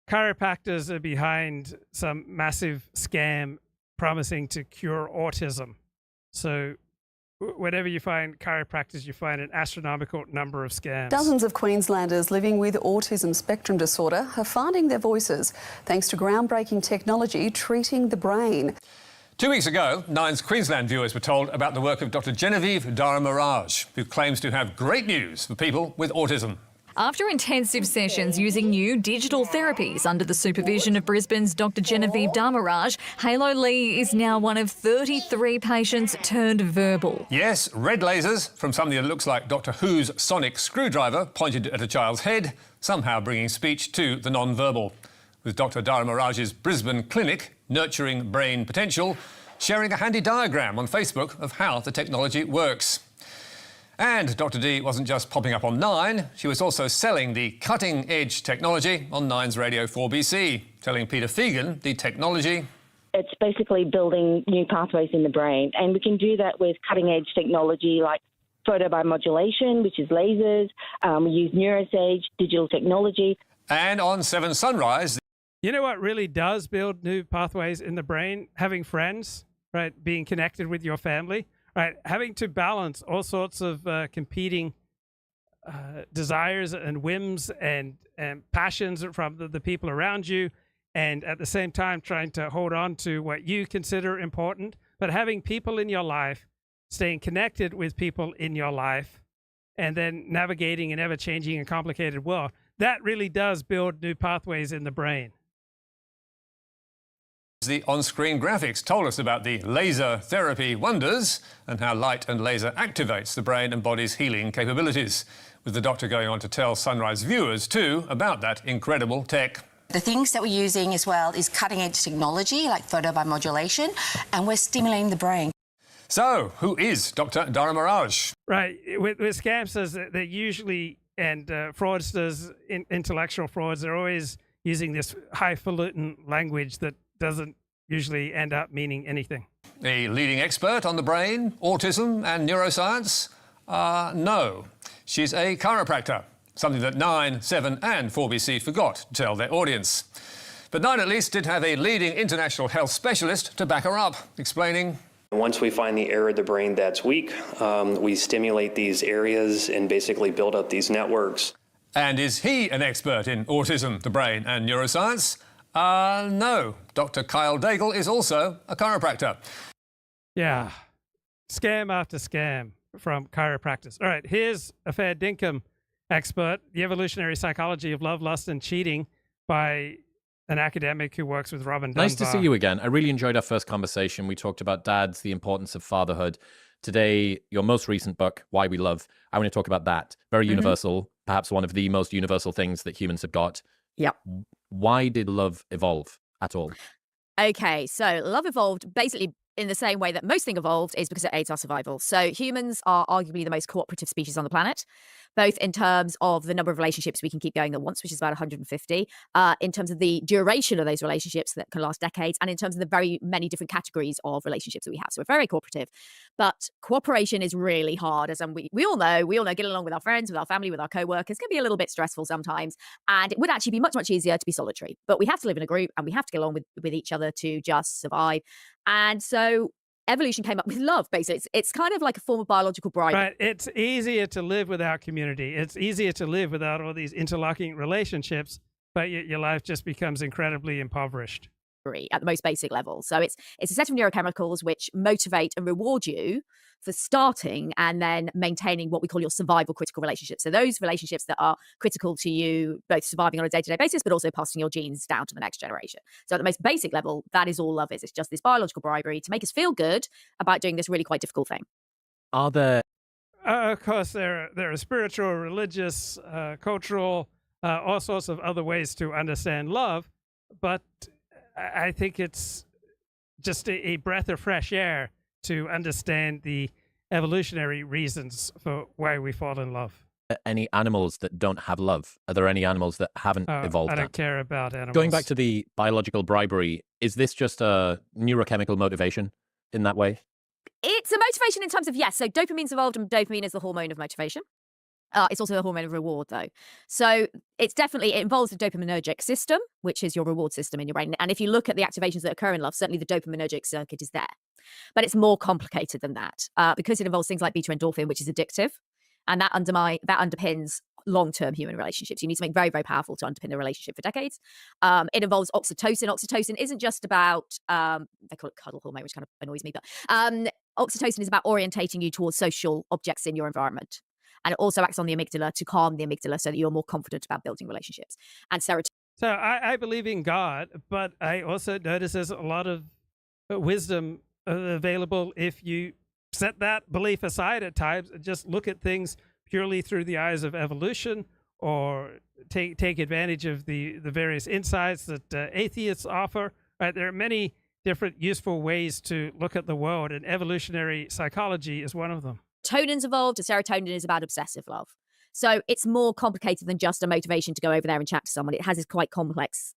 Chiropractors are behind some massive scam promising to cure autism. So whenever you find chiropractors, you find an astronomical number of scams. Dozens of Queenslanders living with autism spectrum disorder are finding their voices thanks to groundbreaking technology treating the brain. 2 weeks ago, Nine's Queensland viewers were told about the work of Dr. Genevieve Daramaraj, who claims to have great news for people with autism. After intensive sessions using new digital therapies under the supervision of Brisbane's Dr. Genevieve Daramaraj, Halo Lee is now one of 33 patients turned verbal. Yes, red lasers from something that looks like Doctor Who's sonic screwdriver pointed at a child's head, somehow bringing speech to the non-verbal. With Dr. Daramaraj's Brisbane clinic, Nurturing Brain Potential, sharing a handy diagram on Facebook of how the technology works. And Dr. D wasn't just popping up on Nine, she was also selling the cutting-edge technology on Nine's Radio 4BC, telling Peter Fegan the technology... It's basically building new pathways in the brain, and we can do that with cutting-edge technology like photobiomodulation, which is lasers. We use neurosage, digital technology. And on 7 Sunrise... You know what really does build new pathways in the brain? Having friends, right? Being connected with your family. Right, having to balance all sorts of competing desires and whims and passions from the people around you, and at the same time trying to hold on to what you consider important, but having people in your life, staying connected with people in your life, and then navigating an ever-changing and complicated world, that really does build new pathways in the brain. The on-screen graphics told us about the laser therapy wonders and how light and laser activates the brain and body's healing capabilities, with the doctor going on to tell Sunrise viewers too about that incredible tech. The things that we're using as well is cutting-edge technology like photobiomodulation, and we're stimulating the brain. So, who is Dr. Daramaraj? Right, with scamsters, they usually, and fraudsters, intellectual frauds, they're always using this highfalutin language that doesn't usually end up meaning anything. A leading expert on the brain, autism and neuroscience? No. She's a chiropractor, something that 9, 7 and 4BC forgot to tell their audience. But 9 at least did have a leading international health specialist to back her up, explaining... Once we find the area of the brain that's weak, we stimulate these areas and basically build up these networks. And is he an expert in autism, the brain and neuroscience? No. Dr. Kyle Daigle is also a chiropractor. Yeah. Scam after scam from chiropractors. All right, here's a fair dinkum expert, the evolutionary psychology of love, lust, and cheating by an academic who works with Robin Dunbar. Nice to see you again. I really enjoyed our first conversation. We talked about dads, the importance of fatherhood. Today, your most recent book, Why We Love, I want to talk about that. Very universal, perhaps one of the most universal things that humans have got. Yep. Why did love evolve at all? Okay, so love evolved basically in the same way that most things evolved, is because it aids our survival. So humans are arguably the most cooperative species on the planet, both in terms of the number of relationships we can keep going at once, which is about 150, in terms of the duration of those relationships that can last decades, and in terms of the very many different categories of relationships that we have. So we're very cooperative, but cooperation is really hard. As we all know getting along with our friends, with our family, with our co-workers can be a little bit stressful sometimes, and it would actually be much, much easier to be solitary. But we have to live in a group, and we have to get along with each other to just survive. And so evolution came up with love, basically. It's kind of like a form of biological bribery. Right. It's easier to live without community. It's easier to live without all these interlocking relationships, but your life just becomes incredibly impoverished. At the most basic level. So it's a set of neurochemicals which motivate and reward you for starting and then maintaining what we call your survival critical relationships. So those relationships that are critical to you, both surviving on a day-to-day basis, but also passing your genes down to the next generation. So at the most basic level, that is all love is. It's just this biological bribery to make us feel good about doing this really quite difficult thing. Are there... Of course, there are spiritual, religious, cultural, all sorts of other ways to understand love, but I think it's just a breath of fresh air to understand the evolutionary reasons for why we fall in love. Any animals that don't have love? Are there any animals that haven't evolved? I don't care about animals. Going back to the biological bribery, is this just a neurochemical motivation in that way? It's a motivation in terms of, yes, so dopamine's evolved, and dopamine is the hormone of motivation. It's also a hormone of reward, though. So it involves the dopaminergic system, which is your reward system in your brain. And if you look at the activations that occur in love, certainly the dopaminergic circuit is there. But it's more complicated than that because it involves things like beta endorphin, which is addictive. And that underpins long-term human relationships. You need something very, very powerful to underpin a relationship for decades. It involves oxytocin. Oxytocin isn't just about, they call it cuddle hormone, which kind of annoys me, but oxytocin is about orientating you towards social objects in your environment. And it also acts on the amygdala to calm the amygdala so that you're more confident about building relationships. And serotonin. So I believe in God, but I also notice there's a lot of wisdom available if you set that belief aside at times and just look at things purely through the eyes of evolution, or take advantage of the various insights that atheists offer. Right? There are many different useful ways to look at the world, and evolutionary psychology is one of them. Serotonin's evolved, and serotonin is about obsessive love. So it's more complicated than just a motivation to go over there and chat to someone. It has this quite complex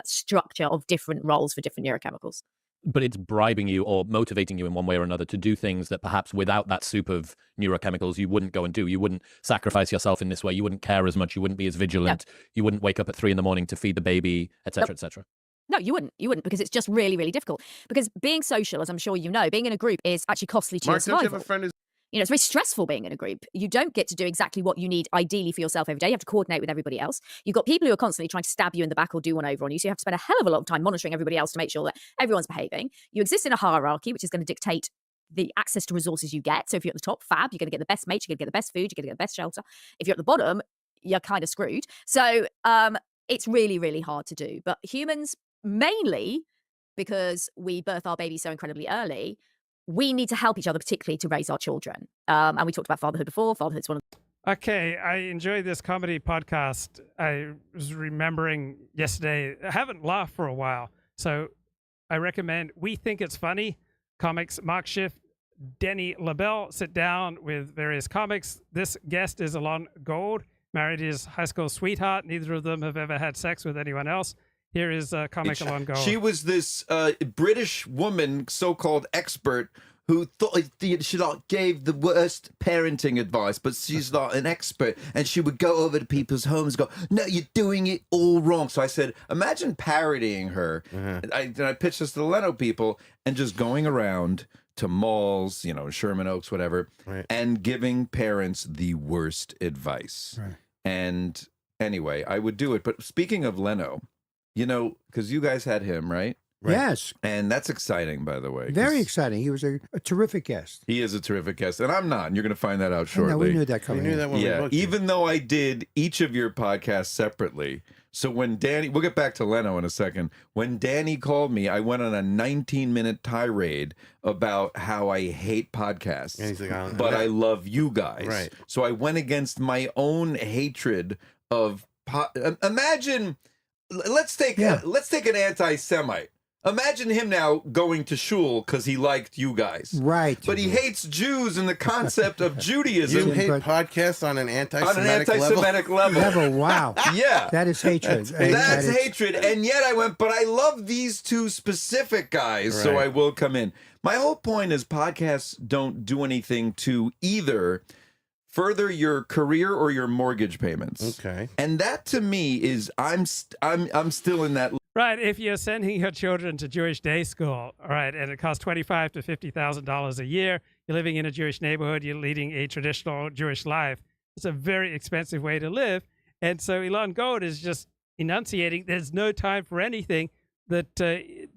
structure of different roles for different neurochemicals. But it's bribing you or motivating you in one way or another to do things that perhaps without that soup of neurochemicals you wouldn't go and do. You wouldn't sacrifice yourself in this way. You wouldn't care as much. You wouldn't be as vigilant. Yep. You wouldn't wake up at 3 a.m. to feed the baby, etc., etc. No, you wouldn't. You wouldn't, because it's just really, really difficult. Because being social, as I'm sure you know, being in a group is actually costly to your survival. Don't you have a friend who's... You know, it's very stressful being in a group. You don't get to do exactly what you need ideally for yourself every day. You have to coordinate with everybody else. You've got people who are constantly trying to stab you in the back or do one over on you. So you have to spend a hell of a lot of time monitoring everybody else to make sure that everyone's behaving. You exist in a hierarchy, which is going to dictate the access to resources you get. So if you're at the top, fab, you're going to get the best mates, you're going to get the best food, you're going to get the best shelter. If you're at the bottom, you're kind of screwed. So it's really, really hard to do. But humans, mainly because we birth our babies so incredibly early, we need to help each other, particularly to raise our children. And we talked about fatherhood before. Fatherhood's one of Okay, I enjoyed this comedy podcast. I was remembering yesterday, I haven't laughed for a while. So I recommend We Think It's Funny. Comics, Mark Schiff, Denny LaBelle sit down with various comics. This guest is Elon Gold, married his high school sweetheart. Neither of them have ever had sex with anyone else. Here is comic Elon Gold. She was this British woman, so-called expert, who thought she like gave the worst parenting advice, but she's like an expert, and she would go over to people's homes and go, "No, you're doing it all wrong." So I said, imagine parodying her. And I pitched this to the Leno people and just going around to malls, you know, Sherman Oaks, whatever, and giving parents the worst advice. And anyway, I would do it. But speaking of Leno, you know, because you guys had him, right? Yes. And that's exciting, by the way. Very exciting. He was a terrific guest. He is a terrific guest, and I'm not. And you're going to find that out shortly. No, we knew that coming in. Yeah, even though I did each of your podcasts separately. So when Danny, we'll get back to Leno in a second. When Danny called me, I went on a 19-minute tirade about how I hate podcasts, And he's like, but I love you guys. Right. So I went against my own hatred of imagine. Let's take an anti-Semite. Imagine him now going to shul because he liked you guys. Right. But he hates Jews and the concept of Judaism. You hate podcasts on an anti-Semitic level. Wow. Yeah. That is hatred. That's hatred. And yet I went, but I love these two specific guys, so Right. I will come in. My whole point is podcasts don't do anything to either further your career or your mortgage payments. Okay. And that to me is I'm still in that. Right. If you're sending your children to Jewish day school, all right, and it costs $25,000 to $50,000 a year, you're living in a Jewish neighborhood, you're leading a traditional Jewish life. It's a very expensive way to live. And so Elon Gold is just enunciating there's no time for anything that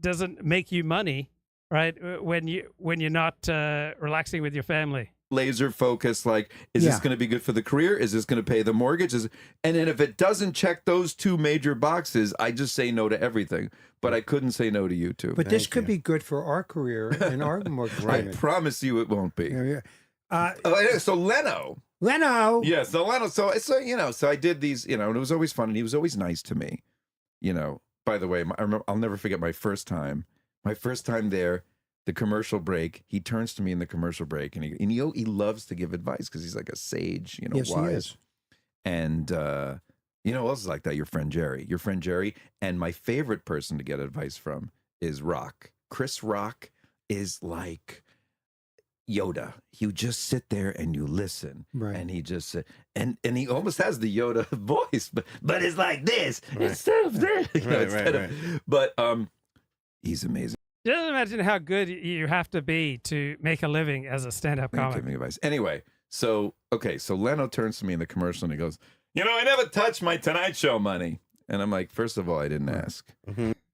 doesn't make you money, right, when you're not relaxing with your family. Laser focus, like, is this going to be good for the career? Is this going to pay the mortgage? And then if it doesn't check those two major boxes, I just say no to everything. But I couldn't say no to you two. But this could be good for our career and our mortgage I payment. promise you it won't be. Yeah. So Leno. Yes, so Leno. So you know, so I did these, you know, and it was always fun, and he was always nice to me. You know, by the way, I'll never forget my first time. My first time there. The commercial break, he turns to me in the commercial break, and he loves to give advice because he's like a sage, you know, Yes, wise. he is. And you know who else is like that? Your friend Jerry. And my favorite person to get advice from is Rock. Chris Rock is like Yoda. You just sit there and you listen, right? And he just and he almost has the Yoda voice, but it's like this instead of this. But he's amazing. Just imagine how good you have to be to make a living as a stand-up comic. Giving advice. Anyway, so Leno turns to me in the commercial and he goes, "You know, I never touched my Tonight Show money." And I'm like, first of all, I didn't ask.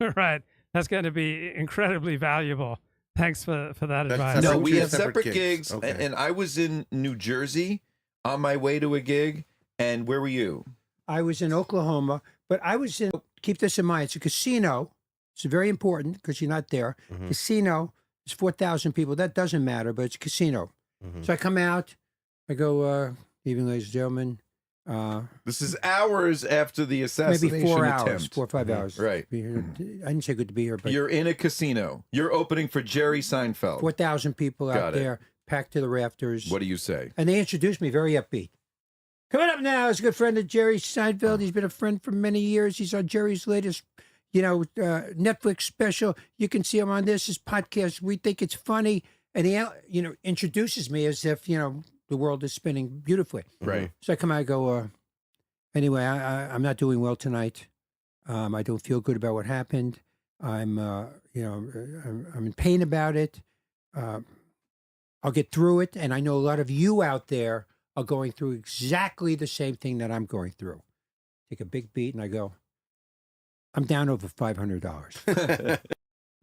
Right. That's going to be incredibly valuable. Thanks for that advice. No, we have separate gigs. And I was in New Jersey on my way to a gig. And where were you? I was in Oklahoma, but I was in, keep this in mind, it's a casino. It's very important because you're not there. Casino, there's 4,000 people. That doesn't matter, but it's a casino. So I come out, I go, evening, ladies and gentlemen. This is hours after the assassination maybe 4 attempt. hours, 4 or 5 hours. Right. Be here. I didn't say good to be here, but You're in a casino. You're opening for Jerry Seinfeld. 4,000 people out there, packed to the rafters. What do you say? And they introduced me very upbeat. Coming up now is a good friend of Jerry Seinfeld. He's been a friend for many years. He's on Jerry's latest, Netflix special. You can see him on his podcast. We think it's funny. And he, introduces me as if, the world is spinning beautifully. Right. So I come out and go, anyway, I'm not doing well tonight. I don't feel good about what happened. I'm in pain about it. I'll get through it. And I know a lot of you out there are going through exactly the same thing that I'm going through. Take a big beat and I go, I'm down over $500.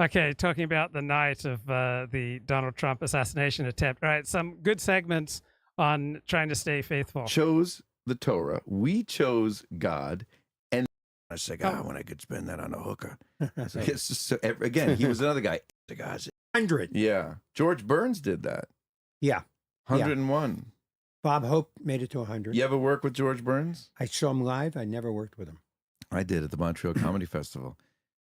Okay, talking about the night of the Donald Trump assassination attempt. All right, some good segments on trying to stay faithful. Chose the Torah. We chose God. And I said, when I could spend that on a hooker. Again, he was another guy. 100. Yeah. George Burns did that. Yeah. 101. Bob Hope made it to 100. You ever work with George Burns? I saw him live. I never worked with him. I did at the Montreal Comedy Festival.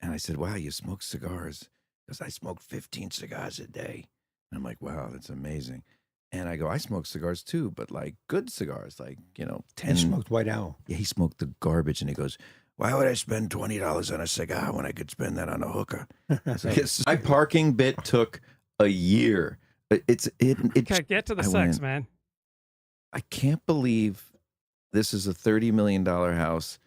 And I said, wow, you smoke cigars? Because I smoke 15 cigars a day. And I'm like, wow, that's amazing. And I go, I smoke cigars too, but like good cigars, like, 10. He smoked White Owl. Yeah, he smoked the garbage. And he goes, why would I spend $20 on a cigar when I could spend that on a hooker? My parking bit took a year. Okay, get to the sex, man. I can't believe this is a $30 million house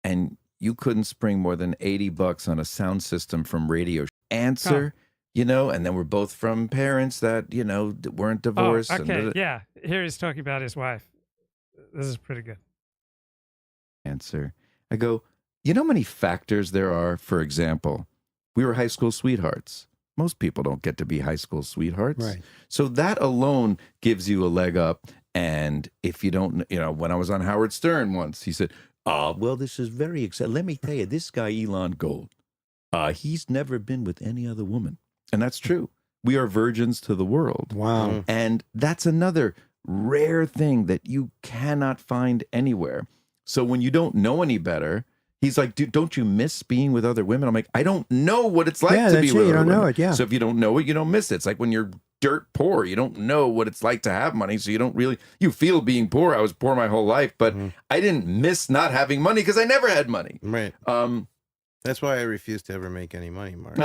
and you couldn't spring more than $80 on a sound system from Radio Answer, you know, and then we're both from parents that, you know, weren't divorced. Okay, yeah. Here he's talking about his wife. This is pretty good. Answer. I go, you know how many factors there are? For example, we were high school sweethearts. Most people don't get to be high school sweethearts. Right. So that alone gives you a leg up. And if you don't, you know, when I was on Howard Stern once, he said, well, this is very exciting. Let me tell you, this guy, Elon Gold, he's never been with any other woman. And that's true. We are virgins to the world. Wow. And that's another rare thing that you cannot find anywhere. So when you don't know any better, he's like, dude, don't you miss being with other women? I'm like, I don't know what it's like to be with other women. You don't know it, yeah. So if you don't know it, you don't miss it. It's like when you're dirt poor, you don't know what it's like to have money. So you don't really, you feel being poor. I was poor my whole life, but I didn't miss not having money because I never had money. Right. That's why I refuse to ever make any money, Mark.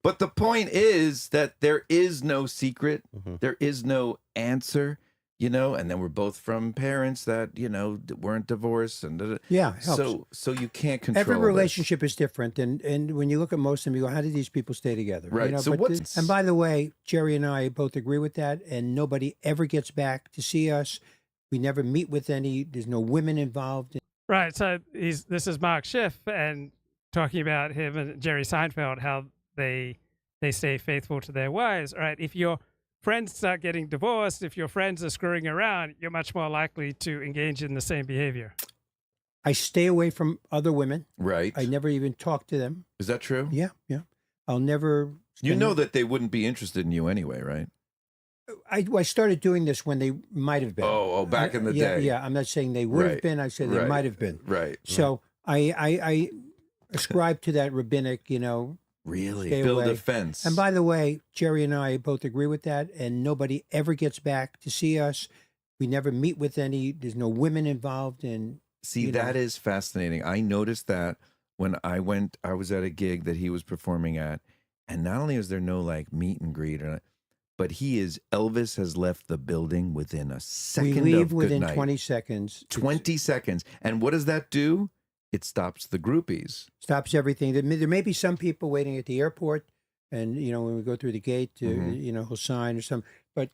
But the point is that there is no secret. There is no answer. You know, and then we're both from parents that, you know, weren't divorced. And yeah, it helps. So you can't control every relationship is different. And when you look at most of them, you go, how did these people stay together? Right. You know, so and by the way, Jerry and I both agree with that. And nobody ever gets back to see us. We never meet with any. There's no women involved. Right. So this is Mark Schiff and talking about him and Jerry Seinfeld, how they stay faithful to their wives. Right. If your friends start getting divorced, if your friends are screwing around, you're much more likely to engage in the same behavior. I stay away from other women. Right. I never even talk to them. Is that true? Yeah, yeah. I'll never. You know that they wouldn't be interested in you anyway, right? I started doing this when they might have been. Oh, back in the day. Yeah, I'm not saying they would have been. I said they might have been. Right. So I ascribe to that rabbinic, you know. Really? Build a fence. And by the way, Jerry and I both agree with that. And nobody ever gets back to see us. We never meet with any. There's no women involved. And see, that is fascinating. I noticed that when I was at a gig that he was performing at. And not only is there no like meet and greet, but Elvis has left the building within a second. We leave of within goodnight. 20 seconds. 20 seconds. And what does that do? It stops the groupies. Stops everything. There may be some people waiting at the airport, and you know when we go through the gate, you know he'll sign or something. But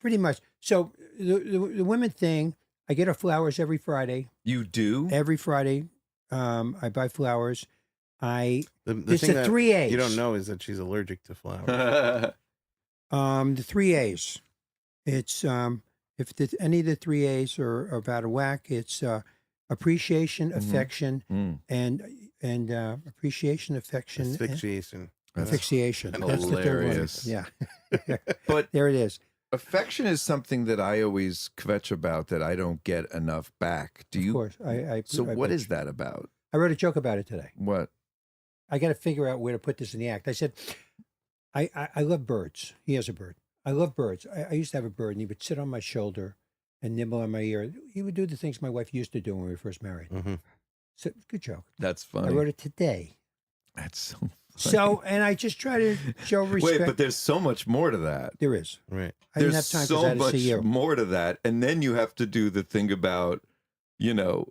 pretty much, so the women thing, I get her flowers every Friday. You do? Every Friday, I buy flowers. The it's thing the 3 A's. You don't know is that she's allergic to flowers. The 3 A's. It's if any of the 3 A's are out of whack, it's appreciation, affection, and appreciation, affection, asphyxiation. Asphyxiation. That's hilarious. The third one. Yeah, but there it is. Affection is something that I always kvetch about that I don't get enough back. Do you? Of course. So what is that about? I wrote a joke about it today. What? I got to figure out where to put this in the act. I said, I love birds. He has a bird. I love birds. I used to have a bird, and he would sit on my shoulder and nibble on my ear. He would do the things my wife used to do when we were first married. So good joke. That's funny. I wrote it today. That's so funny. So, and I just try to show respect. Wait, but there's so much more to that. There is. Right. I didn't There's have time so to much see you. more to that. And then you have to do the thing about, you know,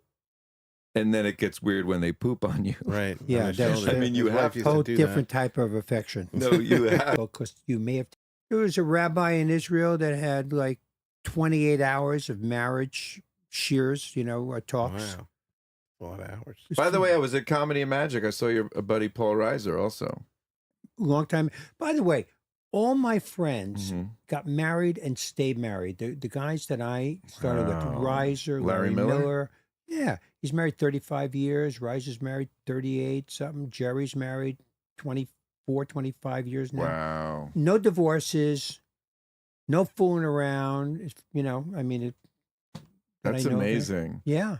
and then it gets weird when they poop on you. Right. Yeah, that's I mean, you have a whole different type of affection. No, you have. Because you may have. There was a rabbi in Israel that had like 28 hours of marriage shears, you know, talks. Wow. A lot of hours. By the way, I was at Comedy and Magic. I saw your buddy Paul Reiser also. Long time. By the way, all my friends got married and stayed married. The guys that I started with, Reiser, Larry Miller. Yeah, he's married 35 years. Reiser's married 38 something. Jerry's married 24, 25 years now. Wow. No divorces, no fooling around. You know, I mean, that's amazing. Yeah.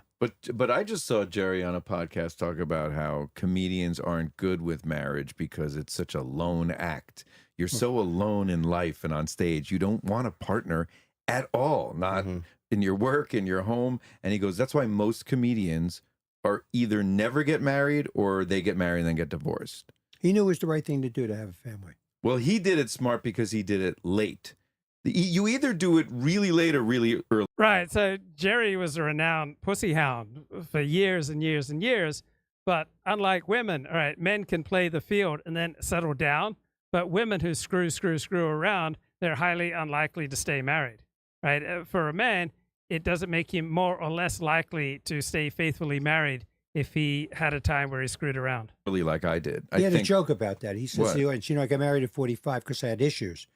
But I just saw Jerry on a podcast talk about how comedians aren't good with marriage because it's such a lone act. You're so alone in life and on stage. You don't want a partner at all, not in your work, in your home. And he goes, that's why most comedians are either never get married or they get married and then get divorced. He knew it was the right thing to do to have a family. Well, he did it smart because he did it late. You either do it really late or really early. Right. So Jerry was a renowned pussy hound for years and years and years. But unlike women, all right, men can play the field and then settle down. But women who screw around, they're highly unlikely to stay married. Right. For a man, it doesn't make him more or less likely to stay faithfully married if he had a time where he screwed around. Really, like I did. He had a joke about that. He says, I got married at 45 because I had issues.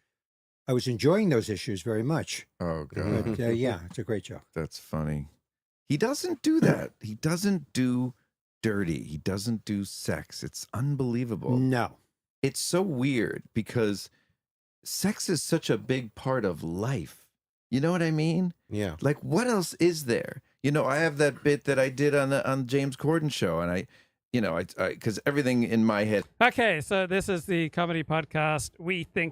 I was enjoying those issues very much. Oh, God. But, yeah, it's a great joke. That's funny. He doesn't do that. He doesn't do dirty. He doesn't do sex. It's unbelievable. No. It's so weird because sex is such a big part of life. You know what I mean? Yeah. Like, what else is there? I have that bit that I did on James Corden show, and I because everything in my head. Okay, so this is the comedy podcast. We think